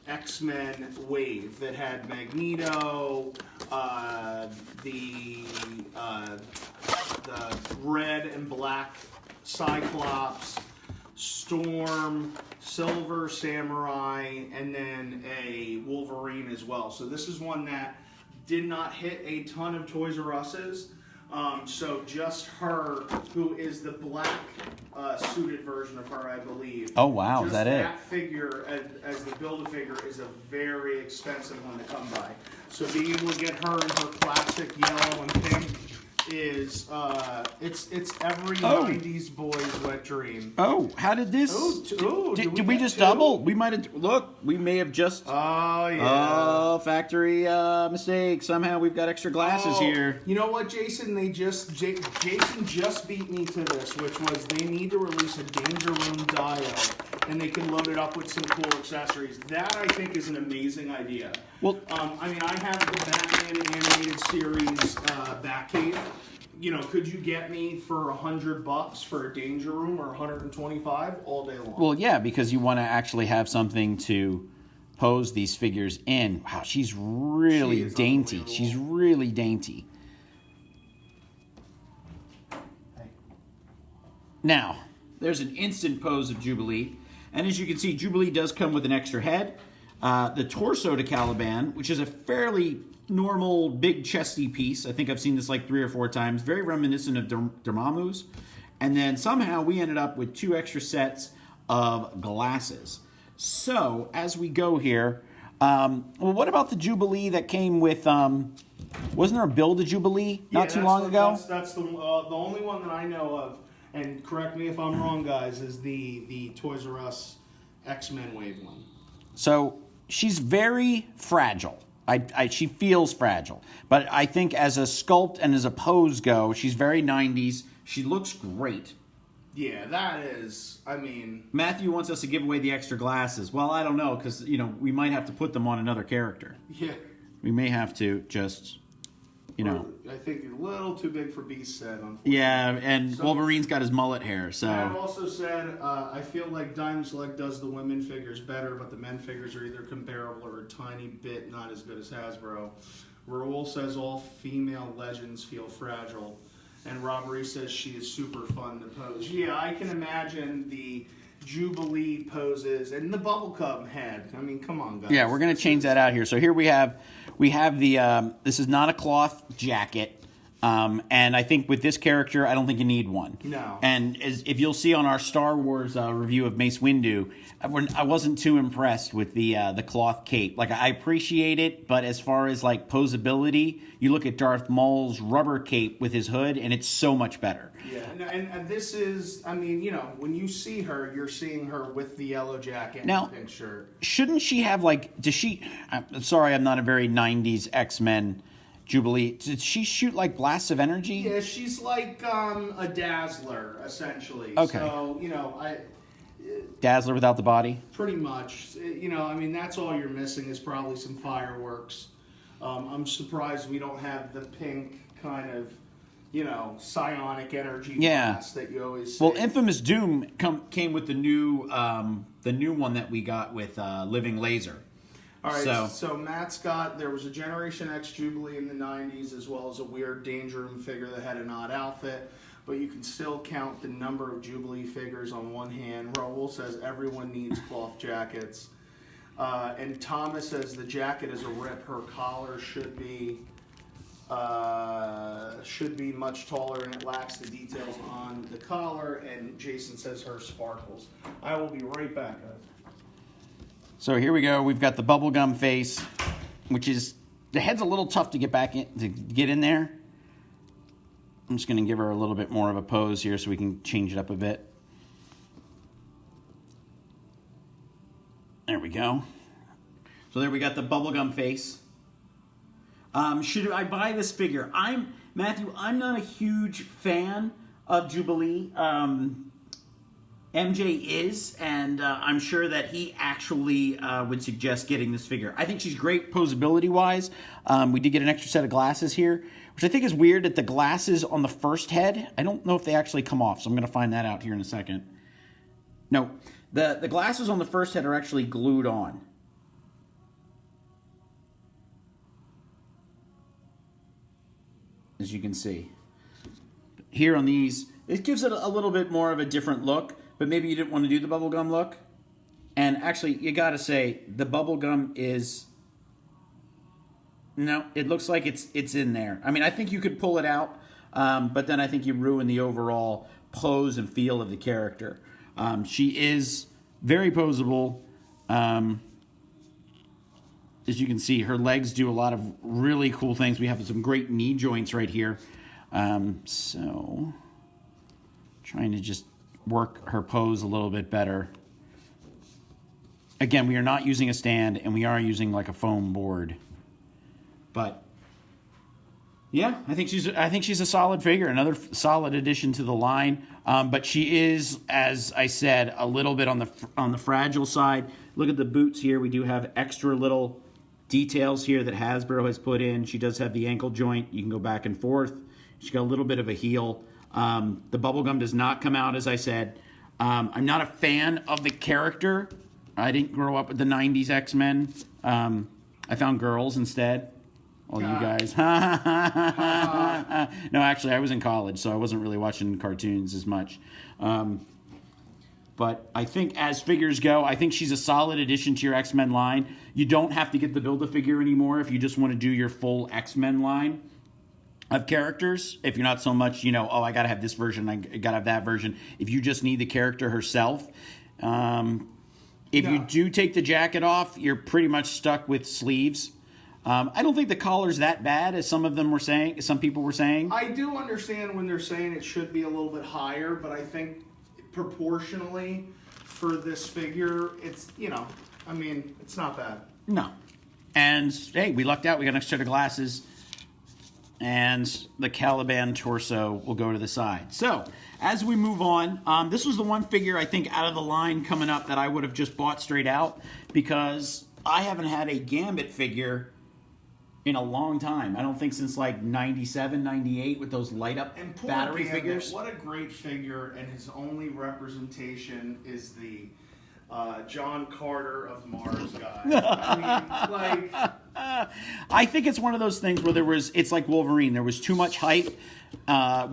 X-Men wave that had Magneto, the red and black Cyclops, Storm, Silver Samurai, and then a Wolverine as well. So this is one that did not hit a ton of Toys R Us's. So just her, who is the black suited version of her, I believe. Oh wow, just is that it? That figure, as the build-a-figure, is a very expensive one to come by. So being able to get her in her classic yellow and pink is it's every 90s boy's wet dream. Oh, how did this? Did we just double? We might have. Look, we may have just. Oh yeah. Oh, factory mistake. Somehow we've got extra glasses here. You know what, Jason? Jason just beat me to this, which was they need to release a Danger Room dio, and they can load it up with some cool accessories. That I think is an amazing idea. Well, I mean, I have the Batman animated series Batcave. could you get me for $100 for a Danger Room or 125 all day long? Well, yeah, because you want to actually have something to pose these figures in. Wow, she's really dainty. She's really dainty. Now, there's an instant pose of Jubilee. And as you can see, Jubilee does come with an extra head. The torso to Caliban, which is a fairly normal, big, chesty piece. I think I've seen this like 3 or 4 times. Very reminiscent of Dormammu's. And then somehow we ended up with 2 extra sets of glasses. So, as we go here, well, what about the Jubilee that came with, wasn't there a build of Jubilee not too long ago? That's the only one that I know of, and correct me if I'm wrong, guys, is the Toys R Us X-Men Wave one. So, she's very fragile. She feels fragile. But I think as a sculpt and as a pose go, she's very 90s. She looks great. Yeah, that is, I mean... Matthew wants us to give away the extra glasses. Well, I don't know, because, we might have to put them on another character. Yeah. We may have to just, I think a little too big for Beast said, unfortunately. Yeah, and Wolverine's got his mullet hair, so... I've also said, I feel like Diamond Select does the women figures better, but the men figures are either comparable or a tiny bit not as good as Hasbro. Raoul says all female legends feel fragile. And Robbery says she is super fun to pose. Yeah, I can imagine the Jubilee poses and the Bubblegum head. I mean, come on, guys. Yeah, we're going to change that out here. So here we have the, this is not a cloth jacket. And I think with this character, I don't think you need one. No. And if you'll see on our Star Wars review of Mace Windu, I wasn't too impressed with the cloth cape. Like, I appreciate it, but as far as like posability, you look at Darth Maul's rubber cape with his hood, and it's so much better. Yeah, and this is, I mean, when you see her, you're seeing her with the yellow jacket and the pink shirt. Dazzler Shouldn't she have I'm sorry, I'm not a very 90s X-Men Jubilee. Did she shoot like blasts of energy? Yeah, she's like a Dazzler, essentially. Okay. So, Dazzler without the body? Pretty much. I mean, that's all you're missing is probably some fireworks. I'm surprised we don't have the pink kind of, psionic energy blast that you always see. Well, Infamous Doom came with the new one that we got with Living Laser. All right, so Matt's there was a Generation X Jubilee in the 90s, as well as a weird Danger Room figure that had an odd outfit, but you can still count the number of Jubilee figures on one hand. Raoul says everyone needs cloth jackets. And Thomas says the jacket is a rip. Her collar should be much taller, and it lacks the details on the collar. And Jason says her sparkles. I will be right back, guys. So here we go. We've got the Bubblegum Face, which is, the head's a little tough to get in there. I'm just going to give her a little bit more of a pose here so we can change it up a bit. There we go. So there we got the Bubblegum Face. Should I buy this figure? Matthew, I'm not a huge fan of Jubilee. MJ is, and I'm sure that he actually would suggest getting this figure. I think she's great posability-wise. We did get an extra set of glasses here, which I think is weird that the glasses on the first head, I don't know if they actually come off, so I'm going to find that out here in a second. No, the glasses on the first head are actually glued on. As you can see. Here on these, it gives it a little bit more of a different look. But maybe you didn't want to do the bubblegum look. And actually, you got to say, the bubblegum is... No, it looks like it's in there. I mean, I think you could pull it out, but then I think you ruin the overall pose and feel of the character. She is very posable. As you can see, her legs do a lot of really cool things. We have some great knee joints right here. So, trying to just work her pose a little bit better. Again, we are not using a stand, and we are using like a foam board. But yeah, I think she's a solid figure, another solid addition to the line. But she is, as I said, a little bit on the fragile side. Look at the boots here. We do have extra little details here that Hasbro has put in. She does have the ankle joint. You can go back and forth. She's got a little bit of a heel. The bubblegum does not come out, as I said. I'm not a fan of the character. I didn't grow up with the 90s X-Men. I found girls instead. All you guys. No, actually, I was in college, so I wasn't really watching cartoons as much. But I think as figures go, I think she's a solid addition to your X-Men line. You don't have to get the Build-A-Figure anymore if you just want to do your full X-Men line of characters. If you're not so much, you know, oh, I got to have this version, I got to have that version. If you just need the character herself. If you do take the jacket off, you're pretty much stuck with sleeves. I don't think the collar's that bad as some people were saying. I do understand when they're saying it should be a little bit higher, but I think proportionally for this figure, it's, you know, I mean, it's not bad. No. And, hey, we lucked out. We got an extra set of glasses. And the Caliban torso will go to the side. So, as we move on, this was the one figure, I think, out of the line coming up that I would have just bought straight out because I haven't had a Gambit figure in a long time. I don't think since like 97, 98 with those light up battery Gambit, figures. What a great figure, and his only representation is the John Carter of Mars guy. I mean, like, I think it's one of those things where it's like Wolverine. There was too much hype,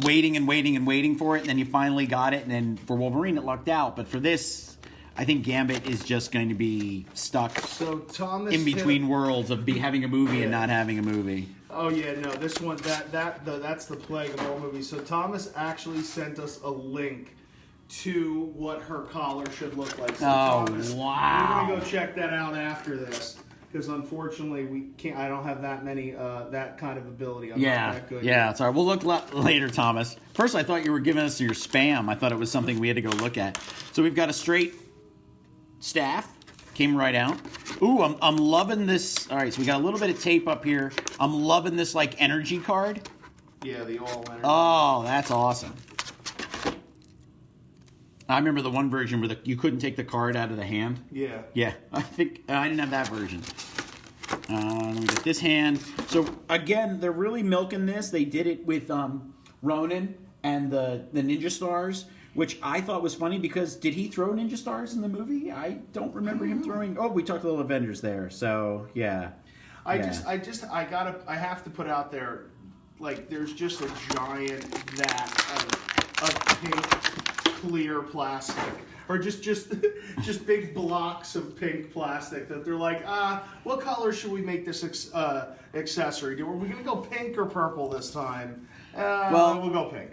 waiting and waiting and waiting for it, and then you finally got it, and then for Wolverine it lucked out. But for this, I think Gambit is just going to be stuck in between worlds of having a movie and not having a movie. Oh yeah, no, this one that's the plague of all movies. So Thomas actually sent us a link to what her collar should look like. So Thomas, wow! We're gonna go check that out after this because unfortunately we can't. I don't have that many that kind of ability. I'm not that good. Yeah. Sorry, we'll look later, Thomas. First, I thought you were giving us your spam. I thought it was something we had to go look at. So we've got a straight staff. Came right out. Ooh, I'm loving this. All right, so we got a little bit of tape up here. I'm loving this like energy card. Yeah, the all energy. Oh, that's awesome. I remember the one version where you couldn't take the card out of the hand. Yeah. Yeah, I think I didn't have that version. Let me get this hand. So again, they're really milking this. They did it with Ronin and the Ninja Stars, which I thought was funny because did he throw Ninja Stars in the movie? I don't remember him throwing. Oh, we talked a little Avengers there. So yeah. I have to put out there, like, there's just a giant vat of pink clear plastic, or just big blocks of pink plastic that they're like, what color should we make this accessory? Are we gonna go pink or purple this time? Well, we'll go pink.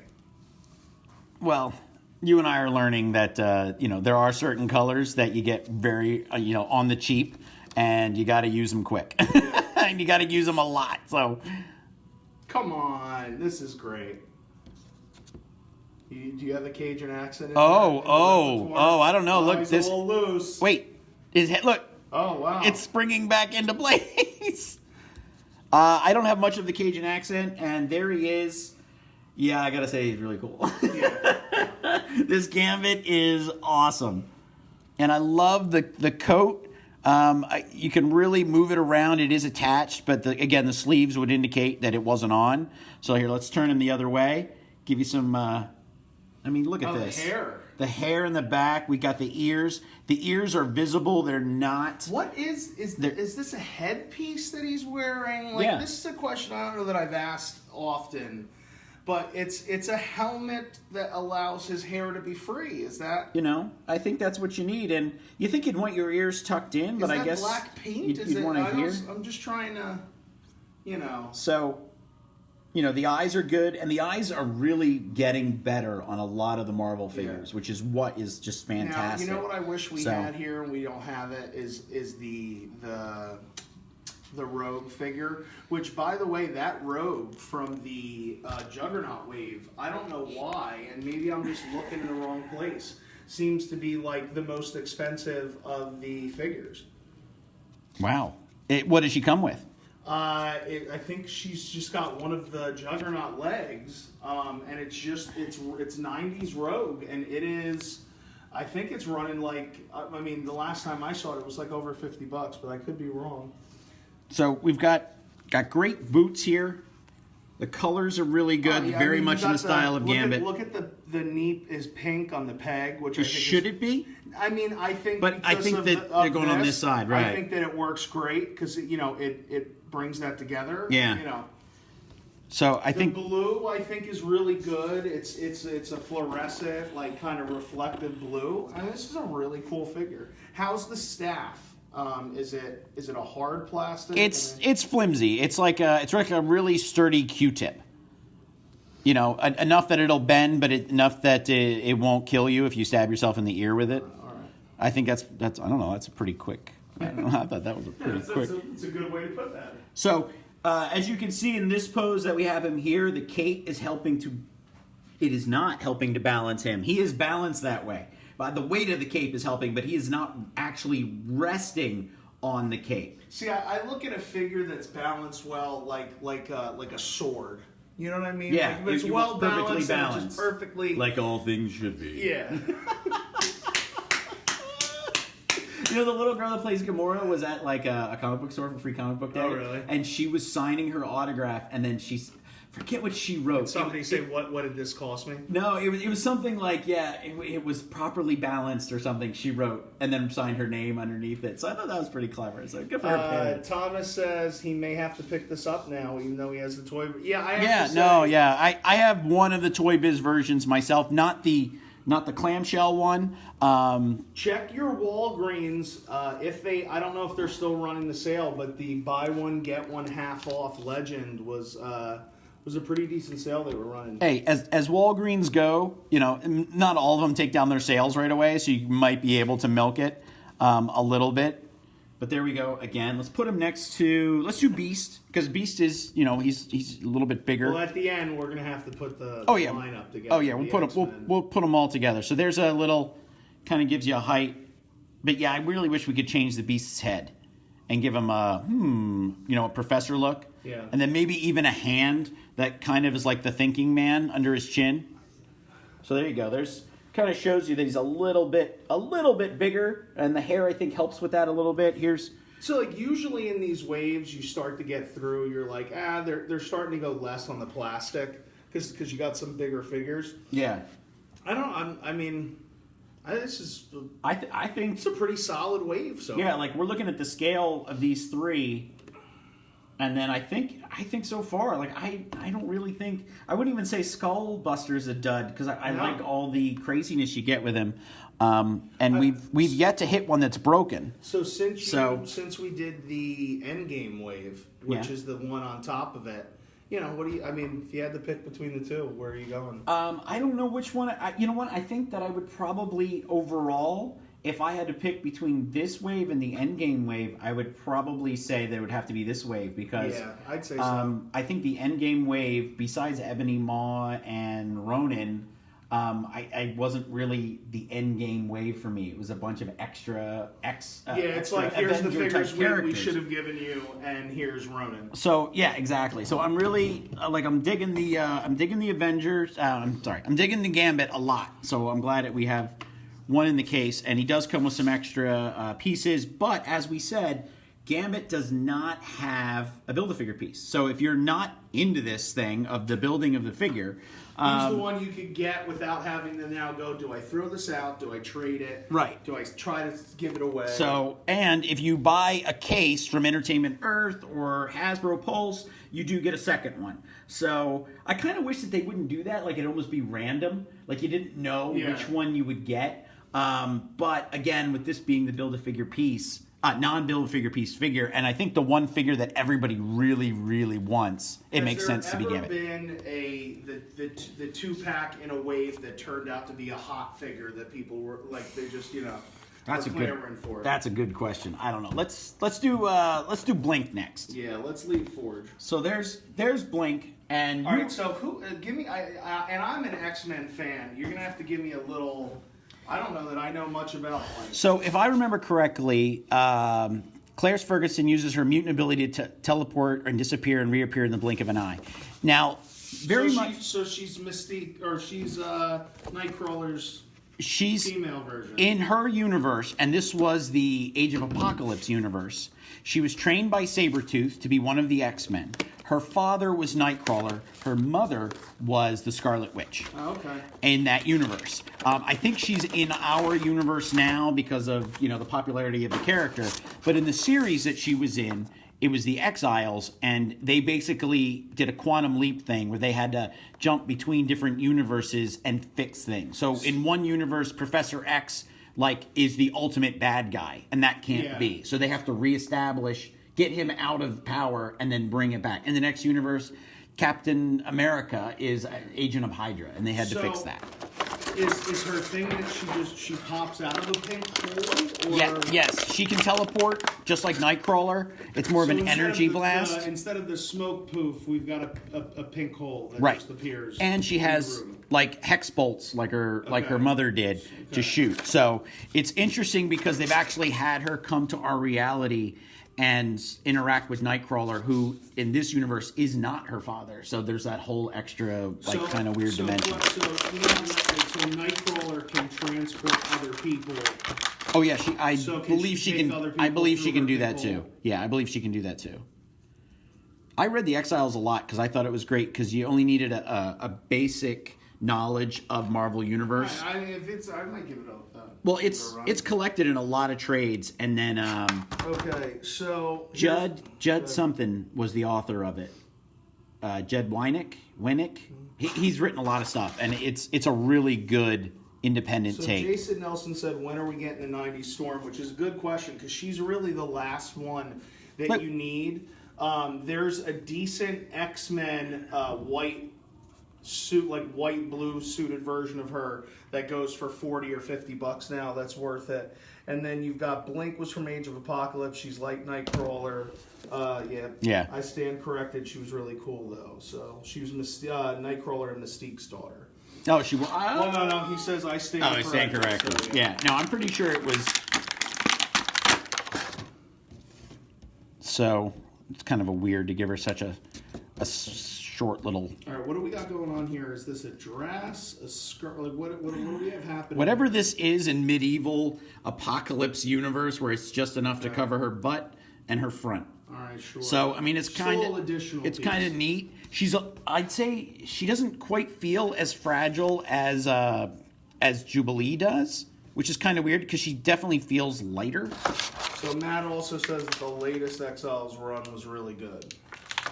Well, you and I are learning that there are certain colors that you get very on the cheap, and you got to use them quick, and you got to use them a lot. So, come on, this is great. Do you have the Cajun accent? I don't know. Look, he's this a little loose. Wait, his head. Look. Oh wow! It's springing back into place. I don't have much of the Cajun accent, and there he is. Yeah, I gotta say he's really cool. Yeah. This Gambit is awesome, and I love the coat. You can really move it around. It is attached, but again, the sleeves would indicate that it wasn't on. So here, let's turn him the other way. Give you some. Look at this. The hair. The hair in the back. We got the ears. The ears are visible. They're not. What is this a headpiece that he's wearing? Like, this is a question I don't know that I've asked often. But it's a helmet that allows his hair to be free. Is that? I think that's what you need. And you think you'd want your ears tucked in, but I guess black paint? You'd want to hear. I'm just trying to, So, the eyes are good, and the eyes are really getting better on a lot of the Marvel figures, which is what is just fantastic. Now, you know what I wish we had here, and we don't have it, is the Rogue figure, which, by the way, that Rogue from the Juggernaut wave, I don't know why, and maybe I'm just looking in the wrong place, seems to be like the most expensive of the figures. Wow. What does she come with? I think she's just got one of the Juggernaut legs, and it's 90s Rogue, and it is, I think it's running like, the last time I saw it was like over $50, but I could be wrong. So we've got great boots here. The colors are really good, very much in the style of Gambit. Look at the knee is pink on the peg, which I think should it be? I mean, I think. But I think that they're going on this side, right? I think that it works great because it brings that together. Yeah. So I think the blue I think is really good. It's a fluorescent, like kind of reflective blue. I mean, this is a really cool figure. How's the staff? Is it a hard plastic? It's flimsy. It's like a really sturdy Q-tip. Enough that it'll bend, but enough that it won't kill you if you stab yourself in the ear with it. All right. I think that's I don't know. That's a pretty quick. I don't know. I thought that was a pretty quick. It's a good way to put that. So. As you can see in this pose that we have him here, the cape is it is not helping to balance him. He is balanced that way. The weight of the cape is helping, but he is not actually resting on the cape. See, I look at a figure that's balanced well, like a sword. You know what I mean? Yeah, like if it's well perfectly balanced. Just perfectly. Like all things should be. Yeah. The little girl that plays Gamora was at like a comic book store for Free Comic Book Day. Oh, really? And she was signing her autograph, and then forget what she wrote. Did somebody say, what did this cost me? No, it was something like, it was properly balanced or something she wrote, and then signed her name underneath it. So I thought that was pretty clever. So good for her. Thomas says he may have to pick this up now, even though he has the toy. Yeah, I have one of the Toy Biz versions myself, not the clamshell one. Check your Walgreens I don't know if they're still running the sale, but the buy one get one half off Legend was a pretty decent sale they were running. Hey, as Walgreens go, not all of them take down their sales right away, so you might be able to milk it a little bit. But there we go. Again, let's put him let's do Beast, because Beast is, he's a little bit bigger. Well, at the end, we're going to have to put the lineup together. Oh, yeah, we'll put them all together. So there's a little, kind of gives you a height. But yeah, I really wish we could change the Beast's head and give him a professor look. Yeah. And then maybe even a hand that kind of is like the thinking man under his chin. So there you go. Kind of shows you that he's a little bit bigger, and the hair I think helps with that a little bit. So like usually in these waves you start to get through, you're like, they're starting to go less on the plastic because you got some bigger figures. Yeah. I think it's a pretty solid wave. So yeah, like we're looking at the scale of these three. And then I think so far, like I don't really think, I wouldn't even say Skullbuster is a dud, because I like all the craziness you get with him, and we've yet to hit one that's broken. So since we did the Endgame wave, which is the one on top of it, if you had to pick between the two, where are you going? I don't know which one. You know what? I think that I would probably overall, if I had to pick between this wave and the Endgame wave, I would probably say that it would have to be this wave, because I'd say so. I think the Endgame wave, besides Ebony Maw and Ronin, I wasn't really the Endgame wave for me. It was a bunch of extra it's like here's the figures we should have given you, and here's Ronin. So yeah, exactly. So I'm really I'm digging the Avengers. I'm digging the Gambit a lot. So I'm glad that we have one in the case, and he does come with some extra pieces, but as we said, Gambit does not have a Build-A-Figure piece. So if you're not into this thing of the building of the figure, he's the one you could get without having to now go, do I throw this out? Do I trade it? Right. Do I try to give it away? So, and if you buy a case from Entertainment Earth or Hasbro Pulse, you do get a second one. So I kind of wish that they wouldn't do that, like it'd almost be random, like you didn't know which one you would get. But again, with this being the Build-A-Figure piece, non-Build-A-Figure piece figure, and I think the one figure that everybody really, really wants, it makes sense to be Gambit. Has there ever been the 2-pack in a wave that turned out to be a hot figure that people were like, they just clamoring for it? That's a good question. I don't know. Let's do Blink next. Yeah, let's leave Forge. So there's Blink, and all right. So who? Give me. And I'm an X-Men fan. You're gonna have to give me a little. I don't know that I know much about Blink. So if I remember correctly, Claire Ferguson uses her mutant ability to teleport and disappear and reappear in the blink of an eye. Now, So she's Mystique, or she's Nightcrawler's female version. In her universe, and this was the Age of Apocalypse universe, she was trained by Sabretooth to be one of the X-Men. Her father was Nightcrawler. Her mother was the Scarlet Witch. Oh, okay. In that universe. I think she's in our universe now because of, the popularity of the character. But in the series that she was in, it was the Exiles, and they basically did a quantum leap thing where they had to jump between different universes and fix things. So in one universe, Professor X, is the ultimate bad guy, and that can't be. So they have to reestablish, get him out of power, and then bring it back. In the next universe, Captain America is Agent of Hydra, and they had to fix that. Is her thing that she pops out of a pink hole? Or... Yes, she can teleport just like Nightcrawler. It's more of an energy blast. Instead of the smoke poof, we've got a pink hole that just appears. And she has hex bolts like her mother did to shoot. So it's interesting because they've actually had her come to our reality and interact with Nightcrawler, who in this universe is not her father. So there's that whole extra kind of weird dimension. So Nightcrawler can transport other people. Oh yeah, I believe she can do that too. Yeah, I believe she can do that too. I read the Exiles a lot because I thought it was great because you only needed a basic knowledge of Marvel Universe. I might give it a. Well, it's collected in a lot of trades, and then okay, so Judd something was the author of it. Jed Winnick. He's written a lot of stuff, and it's a really good independent take. Jason Nelson said, "When are we getting the '90s Storm?" Which is a good question because she's really the last one that you need. There's a decent X-Men white suit, white blue suited version of her that goes for $40 or $50 now. That's worth it. And then you've got Blink was from Age of Apocalypse. She's like Nightcrawler. Yeah. I stand corrected. She was really cool though. So she was Nightcrawler and Mystique's daughter. Oh, she was. Well, no. He says I stand. I stand corrected. So, yeah. No, I'm pretty sure it was. So it's kind of weird to give her such a short little. All right, what do we got going on here? Is this a dress, a skirt? What do we have happening? Whatever this is in medieval apocalypse universe, where it's just enough to cover her butt and her front. All right, sure. So I mean, it's kind of neat. I'd say she doesn't quite feel as fragile as Jubilee does, which is kind of weird because she definitely feels lighter. So Matt also says that the latest Exiles run was really good.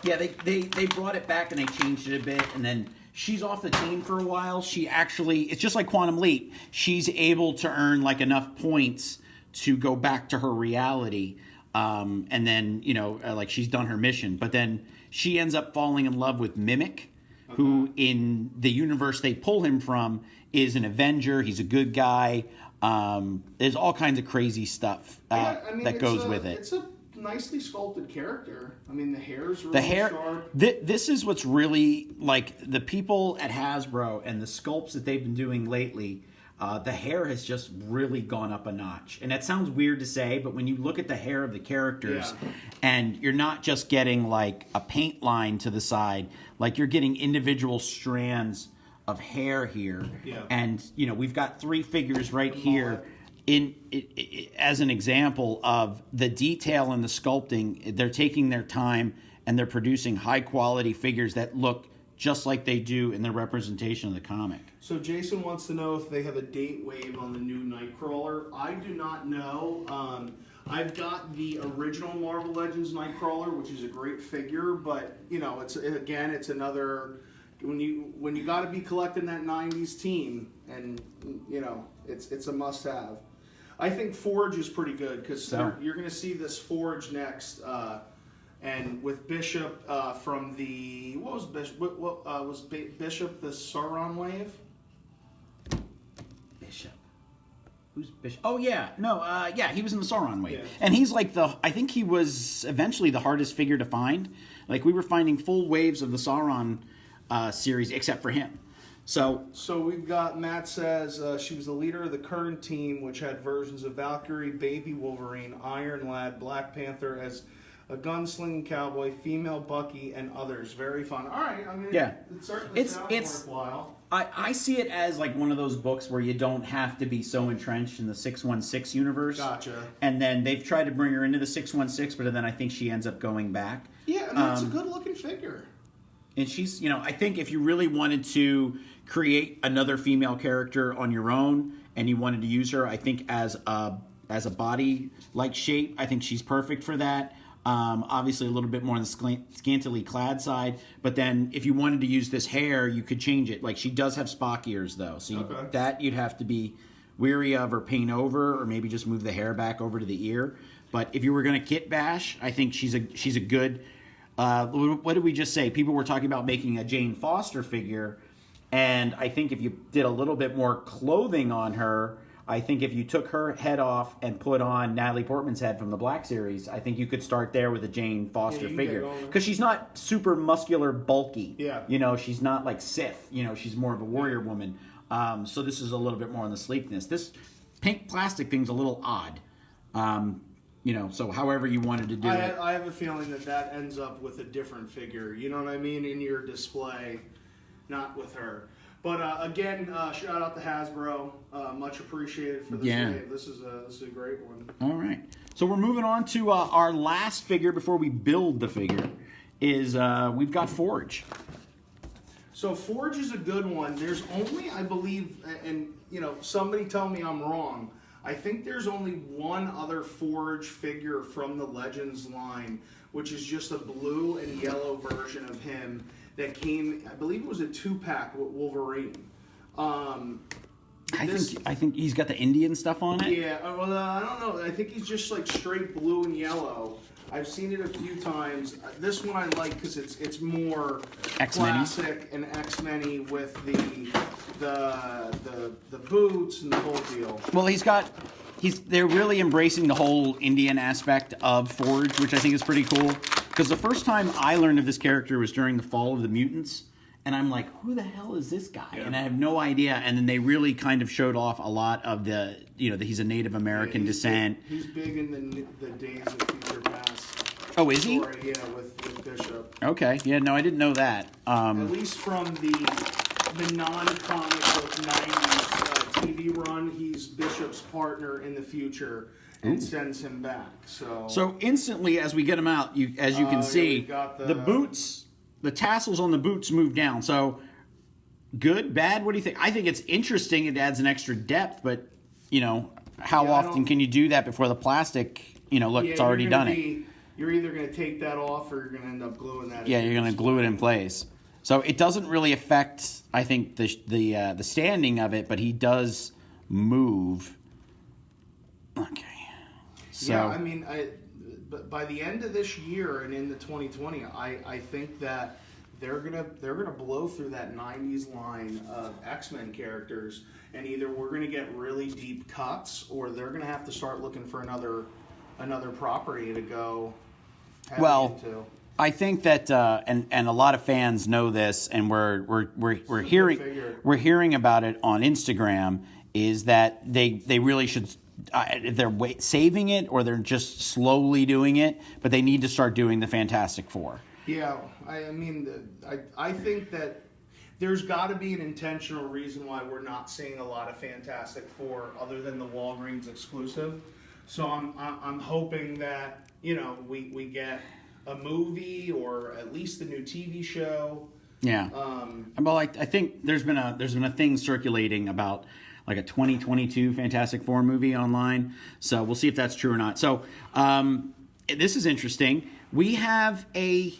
Yeah, they brought it back and they changed it a bit, and then she's off the team for a while. She actually, it's just like Quantum Leap. She's able to earn enough points to go back to her reality, and then she's done her mission. But then she ends up falling in love with Mimic, who in the universe they pull him from is an Avenger. He's a good guy. There's all kinds of crazy stuff that goes with it. It's a nicely sculpted character. I mean, the hair's really sharp. This is what's really the people at Hasbro and the sculpts that they've been doing lately. The hair has just really gone up a notch, and that sounds weird to say, but when you look at the hair of the characters, and you're not just getting a paint line to the side, you're getting individual strands of hair here, and we've got 3 figures right here. As an example of the detail and the sculpting, they're taking their time and they're producing high quality figures that look just like they do in the representation of the comic. So Jason wants to know if they have a date wave on the new Nightcrawler. I do not know. I've got the original Marvel Legends Nightcrawler, which is a great figure, but it's another when you got to be collecting that '90s team, and it's a must-have. I think Forge is pretty good because you're going to see this Forge next, and with Bishop from the was Bishop the Sauron wave? Bishop. Who's Bishop? Oh yeah, no, he was in the Sauron wave, yeah. And he's I think he was eventually the hardest figure to find. We were finding full waves of the Sauron series except for him. So we've got, Matt says, she was the leader of the current team, which had versions of Valkyrie, Baby Wolverine, Iron Lad, Black Panther as a gunslinging cowboy, female Bucky, and others. Very fun. All right, I mean, it certainly sounds worthwhile. I see it as like one of those books where you don't have to be so entrenched in the 616 universe. Gotcha. And then they've tried to bring her into the 616, but then I think she ends up going back. Yeah, I mean, it's a good-looking figure. And she's, I think if you really wanted to create another female character on your own and you wanted to use her, I think as a body-like shape, I think she's perfect for that. Obviously a little bit more on the scantily clad side, but then if you wanted to use this hair, you could change it. Like she does have Spock ears though, so that you'd have to be weary of or paint over, or maybe just move the hair back over to the ear. But if you were going to kit bash, I think she's a good. What did we just say? People were talking about making a Jane Foster figure, and I think if you did a little bit more clothing on her. I think if you took her head off and put on Natalie Portman's head from the Black Series, I think you could start there with a Jane Foster figure. Because she's not super muscular, bulky. Yeah. She's not like Sif. She's more of a warrior woman. So this is a little bit more on the sleekness. This pink plastic thing's a little odd. So however you wanted to do it. I have a feeling that ends up with a different figure. You know what I mean? In your display, not with her. But again, shout out to Hasbro. Much appreciated for this wave. This is a great one. All right. So we're moving on to our last figure before we build the figure. Is we've got Forge. So Forge is a good one. There's only, I believe, and somebody tell me I'm wrong. I think there's only one other Forge figure from the Legends line, which is just a blue and yellow version of him. That came, I believe it was a 2-pack with Wolverine. I think he's got the Indian stuff on it. Yeah, well, I don't know. I think he's just like straight blue and yellow. I've seen it a few times. This one I like because it's more classic and X-Men-y with the boots and the whole deal. Well, they're really embracing the whole Indian aspect of Forge, which I think is pretty cool. Because the first time I learned of this character was during the Fall of the Mutants, and I'm like, who the hell is this guy? Yeah. And I have no idea. And then they really kind of showed off a lot of that he's a Native American descent. He's big in the Days of Future Past. Oh, is he? Story, yeah, with Bishop. Okay, yeah, no, I didn't know that. At least from the non-comic book 90s TV run, he's Bishop's partner in the future. And sends him back. So instantly, as we get him out, as you can see, the boots, the tassels on the boots move down. So good, bad. What do you think? I think it's interesting. It adds an extra depth, but how often can you do that before the plastic? Look, it's already done it. You're either going to take that off, or you're going to end up gluing that. Yeah, you're going to glue it in place. So it doesn't really affect, I think, the standing of it, but he does move. Okay. So, yeah, I mean, but by the end of this year and into 2020, I think that they're gonna blow through that 90s line of X-Men characters, and either we're gonna get really deep cuts, or they're gonna have to start looking for another property to go into. I think that and a lot of fans know this, and we're hearing about it on Instagram. Is that they really should. If they're saving it or they're just slowly doing it, but they need to start doing the Fantastic Four. Yeah, I think that there's got to be an intentional reason why we're not seeing a lot of Fantastic Four other than the Walgreens exclusive. So I'm hoping that we get a movie or at least a new TV show. Yeah. Well, I think there's been a thing circulating about like a 2022 Fantastic Four movie online. So we'll see if that's true or not. So this is interesting. We have a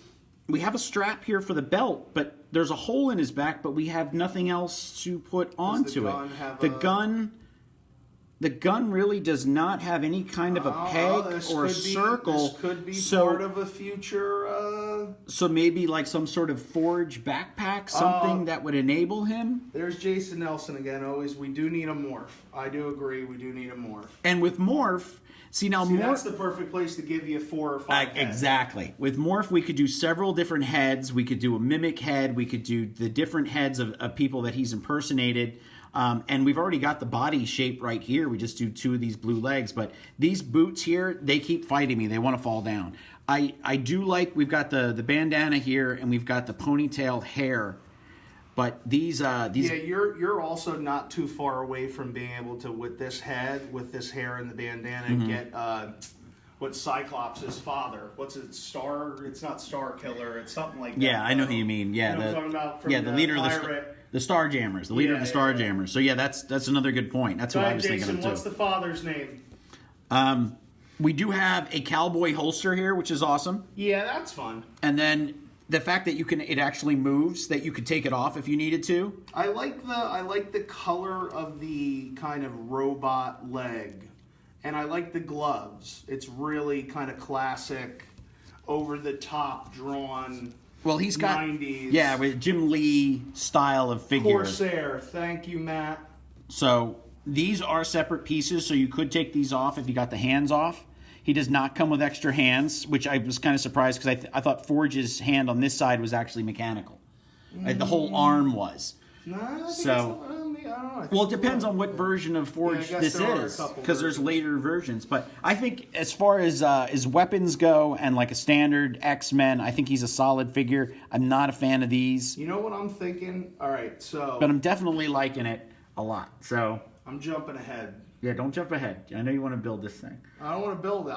strap here for the belt, but there's a hole in his back, but we have nothing else to put onto it. The gun really does not have any kind of a peg or a circle. This could be part of a future. So maybe like some sort of Forge backpack, something that would enable him. There's Jason Nelson again. Always, we do need a morph. I do agree. We do need a morph. And with morph, morph, that's the perfect place to give you 4 or 5 heads. Exactly. With morph, we could do several different heads. We could do a mimic head. We could do the different heads of people that he's impersonated. And we've already got the body shape right here. We just do 2 of these blue legs. But these boots here, they keep fighting me. They want to fall down. I do like, we've got the bandana here, and we've got the ponytail hair. But these Yeah, you're also not too far away from being able to, with this head, with this hair and the bandana, get what Cyclops' father. What's it? It's not Star Killer. It's something like that. Yeah, I know who you mean. Yeah, you know what I'm talking about from the leader of the Starjammers. The leader of the Starjammers. So yeah, that's another good point. That's what I was thinking of too. What's the father's name? We do have a cowboy holster here, which is awesome. Yeah, that's fun. And then the fact that it actually moves, that you could take it off if you needed to. I like the color of the kind of robot leg, and I like the gloves. It's really kind of classic, over the top drawn. Well, he's got 90s. With Jim Lee style of figure. Corsair, thank you, Matt. So these are separate pieces, so you could take these off if you got the hands off. He does not come with extra hands, which I was kind of surprised because I thought Forge's hand on this side was actually mechanical. The whole arm was. No, I think so. I don't know. Well, it depends on what version of Forge this is, because there's later versions. But I think as far as weapons go and like a standard X-Men, I think he's a solid figure. I'm not a fan of these. You know what I'm thinking? All right, so. But I'm definitely liking it a lot. So. I'm jumping ahead. Yeah, don't jump ahead. I know you want to build this thing. I don't want to build it.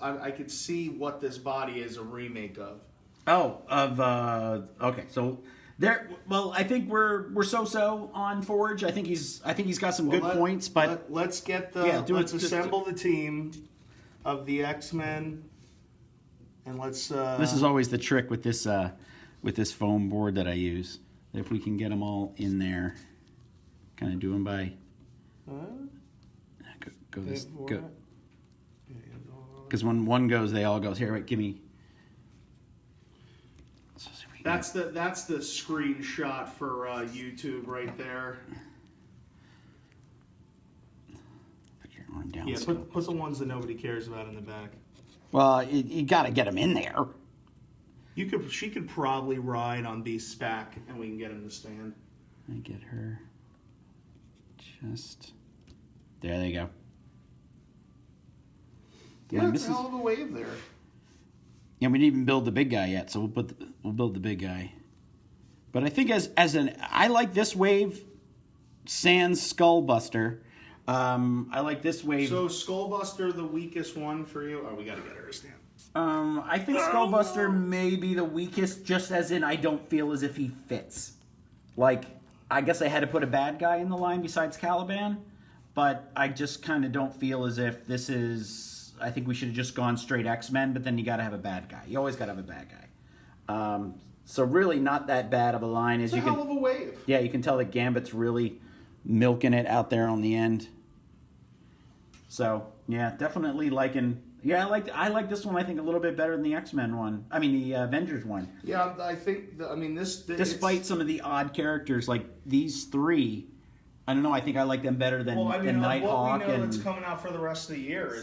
I could see what this body is a remake of. Okay, so there. Well, I think we're so on Forge. I think he's got some good points, but let's get let's assemble the team of the X-Men, and let's. This is always the trick with this foam board that I use. If we can get them all in there, kind of do them by. Go. Because when one goes, they all goes. Here, wait, give me. That's the screenshot for YouTube right there. Put your arm down. Yeah, put the ones that nobody cares about in the back. Well, you got to get them in there. She could probably ride on Beast's back, and we can get him to stand. I get her. Just there. They go. Yeah, it's a hell of a wave there. Yeah, we didn't even build the big guy yet, so we'll build the big guy. But I think I like this wave, sans Skullbuster. I like this wave. So Skullbuster, the weakest one for you? Oh, we got to get her to stand. I think Skullbuster may be the weakest, just as in I don't feel as if he fits. Like, I guess I had to put a bad guy in the line besides Caliban, but I just kind of don't feel as if this is. I think we should have just gone straight X-Men, but then you got to have a bad guy. You always got to have a bad guy. So really not that bad of a line. It's a hell of a wave. Yeah, you can tell that Gambit's really milking it out there on the end. So, yeah, definitely liking... Yeah, I like this one, I think, a little bit better than the X-Men one. I mean, the Avengers one. Yeah, I think... this... Despite some of the odd characters, like these three... I don't know. I think I like them better than Nighthawk. What we know that's coming out for the rest of the year,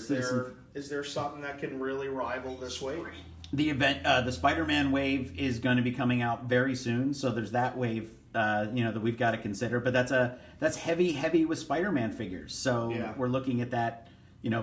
is there something that can really rival this wave? The Spider-Man wave is going to be coming out very soon, so there's that wave, that we've got to consider. But that's heavy with Spider-Man figures. So we're looking at that,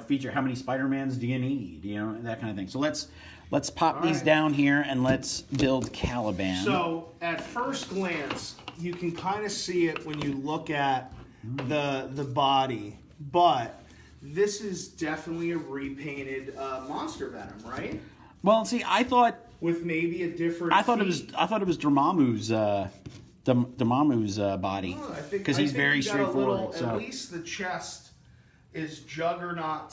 feature. How many Spider-Mans do you need? That kind of thing. So let's pop these down here and let's build Caliban. So at first glance, you can kind of see it when you look at the body, but this is definitely a repainted Monster Venom, right? Well, see, I thought with maybe a different. I thought it was Dormammu's body because he's very straightforward. At least the chest is Juggernaut /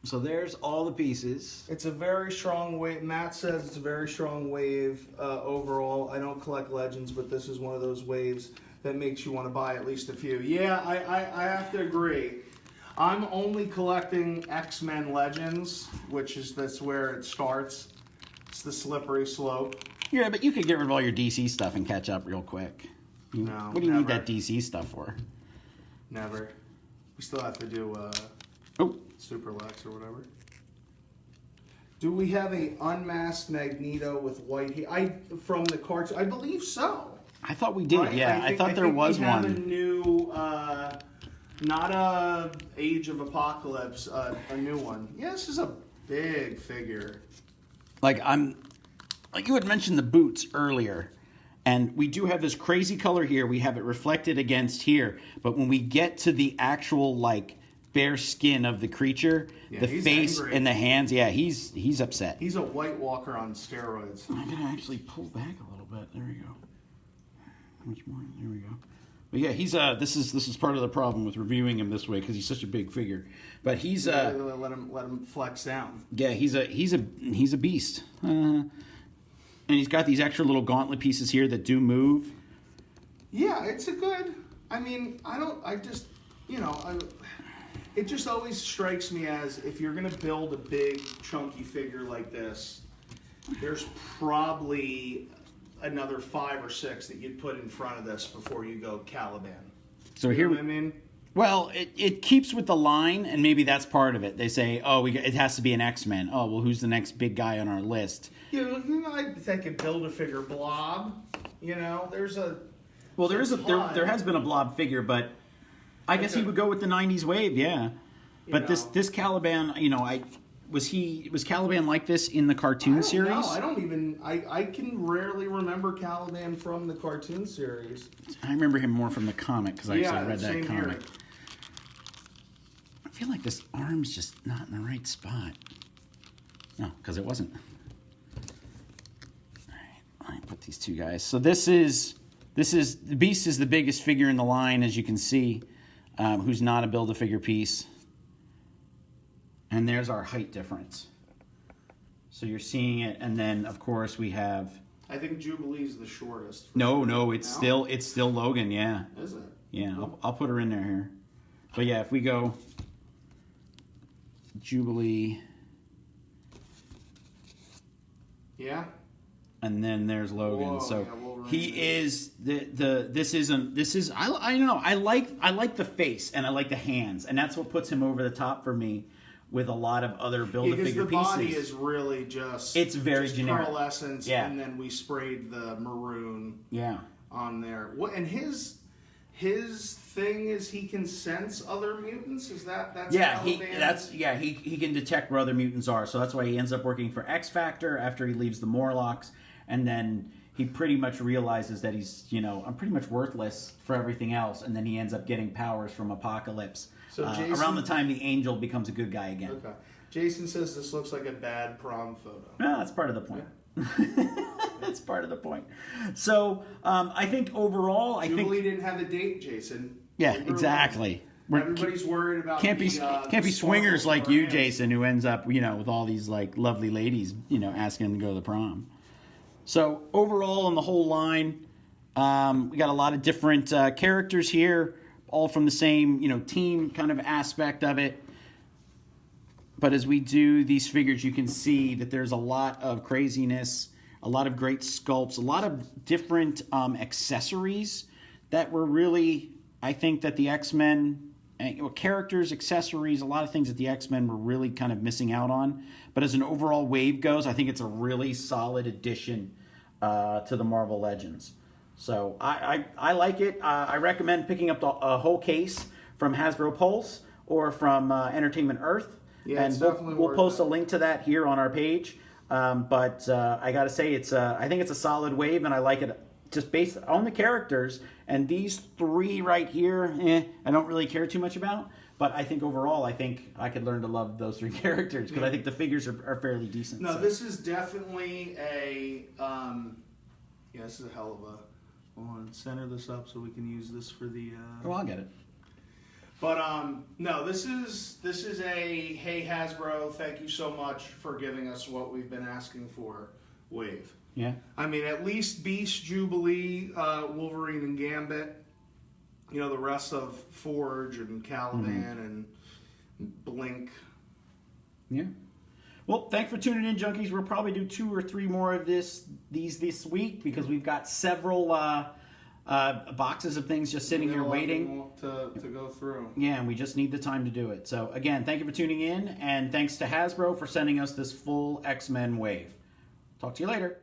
So there's all the pieces. It's a very strong wave. Matt says it's a very strong wave overall. I don't collect Legends, but this is one of those waves that makes you want to buy at least a few. Yeah, I have to agree. I'm only collecting X-Men Legends, that's where it starts. It's the slippery slope. Yeah, but you could get rid of all your DC stuff and catch up real quick. No, what do you need that DC stuff for? Never. We still have to do Super Lex or whatever. Do we have a unmasked Magneto with white hair? From the cartoon? I believe so. I thought we did. Right? Yeah, I thought there was one. We have a new, not a Age of Apocalypse, a new one. Yeah, this is a big figure. Like you had mentioned the boots earlier, And we do have this crazy color here. We have it reflected against here. But when we get to the actual, like, bare skin of the creature, the face angry. and the hands, yeah, he's upset. He's a White Walker on steroids. I'm going to actually pull back a little bit. There we go. How much more? There we go. But yeah, he's this is part of the problem with reviewing him this way because he's such a big figure. But he's let him flex down. Yeah, he's a beast. And he's got these extra little gauntlet pieces here that do move. Yeah, it's a good. I mean, it just always strikes me as if you're gonna build a big chunky figure like this, there's probably another 5 or 6 that you'd put in front of this before you go Caliban. So you here know what I mean? Well, it keeps with the line, and maybe that's part of it. They say, oh, it has to be an X-Men. Oh, well, who's the next big guy on our list? I think a Build-A-Figure Blob. There's a... Well, there has been a Blob figure, but I guess he would go with the 90s wave, yeah. But this Caliban, was Caliban like this in the cartoon series? No, I don't even... I can rarely remember Caliban from the cartoon series. I remember him more from the comic, because I actually read that comic. Here. I feel like this arm's just not in the right spot. No, because it wasn't. All right, let me put these two guys. So the Beast is the biggest figure in the line, as you can see, who's not a Build-A-Figure piece. And there's our height difference. So you're seeing it, and then of course we have. I think Jubilee's the shortest. No, it's still Logan. Yeah. Is it? Yeah, I'll put her in there here. But yeah, if we go Jubilee. Yeah. And then there's Logan. Whoa, so yeah, he is I don't know. I like the face and I like the hands, and that's what puts him over the top for me with a lot of other Build-A-Figure pieces. Because the body is really it's very generic. Pearlescence, yeah. And then we sprayed the maroon on there. And his thing is he can sense other mutants? Is that's he can detect where other mutants are. So that's why he ends up working for X Factor after he leaves the Morlocks, and then he pretty much realizes that he's, I'm pretty much worthless for everything else, and then he ends up getting powers from Apocalypse. So around the time the Angel becomes a good guy again. Okay. Jason says this looks like a bad prom photo. No, that's part of the point. That's part of the point. So I think overall, Jubilee didn't have a date, Jason. Yeah, exactly. Everybody's worried about can't be swingers like you, Jason, who ends up with all these like lovely ladies asking him to go to the prom. So overall, in the whole line, we got a lot of different characters here, all from the same team kind of aspect of it. But as we do these figures, you can see that there's a lot of craziness, a lot of great sculpts, a lot of different accessories that were really, I think that the X-Men, characters, accessories, a lot of things that the X-Men were really kind of missing out on. But as an overall wave goes, I think it's a really solid addition to the Marvel Legends. So I like it. I recommend picking up a whole case from Hasbro Pulse or from Entertainment Earth. Yeah, and we'll post a link to that here on our page. But I got to say, I think it's a solid wave, and I like it just based on the characters. And these 3 right here, I don't really care too much about. But I think overall, I could learn to love those 3 characters because I think the figures are fairly decent. No, this is definitely a. This is a hell of a. Hold on, center this up so we can use this for the. Oh, I'll get it. But no, this is a hey Hasbro, thank you so much for giving us what we've been asking for wave. Yeah. I mean, at least Beast, Jubilee, Wolverine, and Gambit. The rest of Forge and Caliban and Blink. Yeah. Well, thanks for tuning in, junkies. We'll probably do 2 or 3 more of these this week because we've got several boxes of things just sitting here waiting to go through. Yeah, and we just need the time to do it. So again, thank you for tuning in, and thanks to Hasbro for sending us this full X-Men wave. Talk to you later.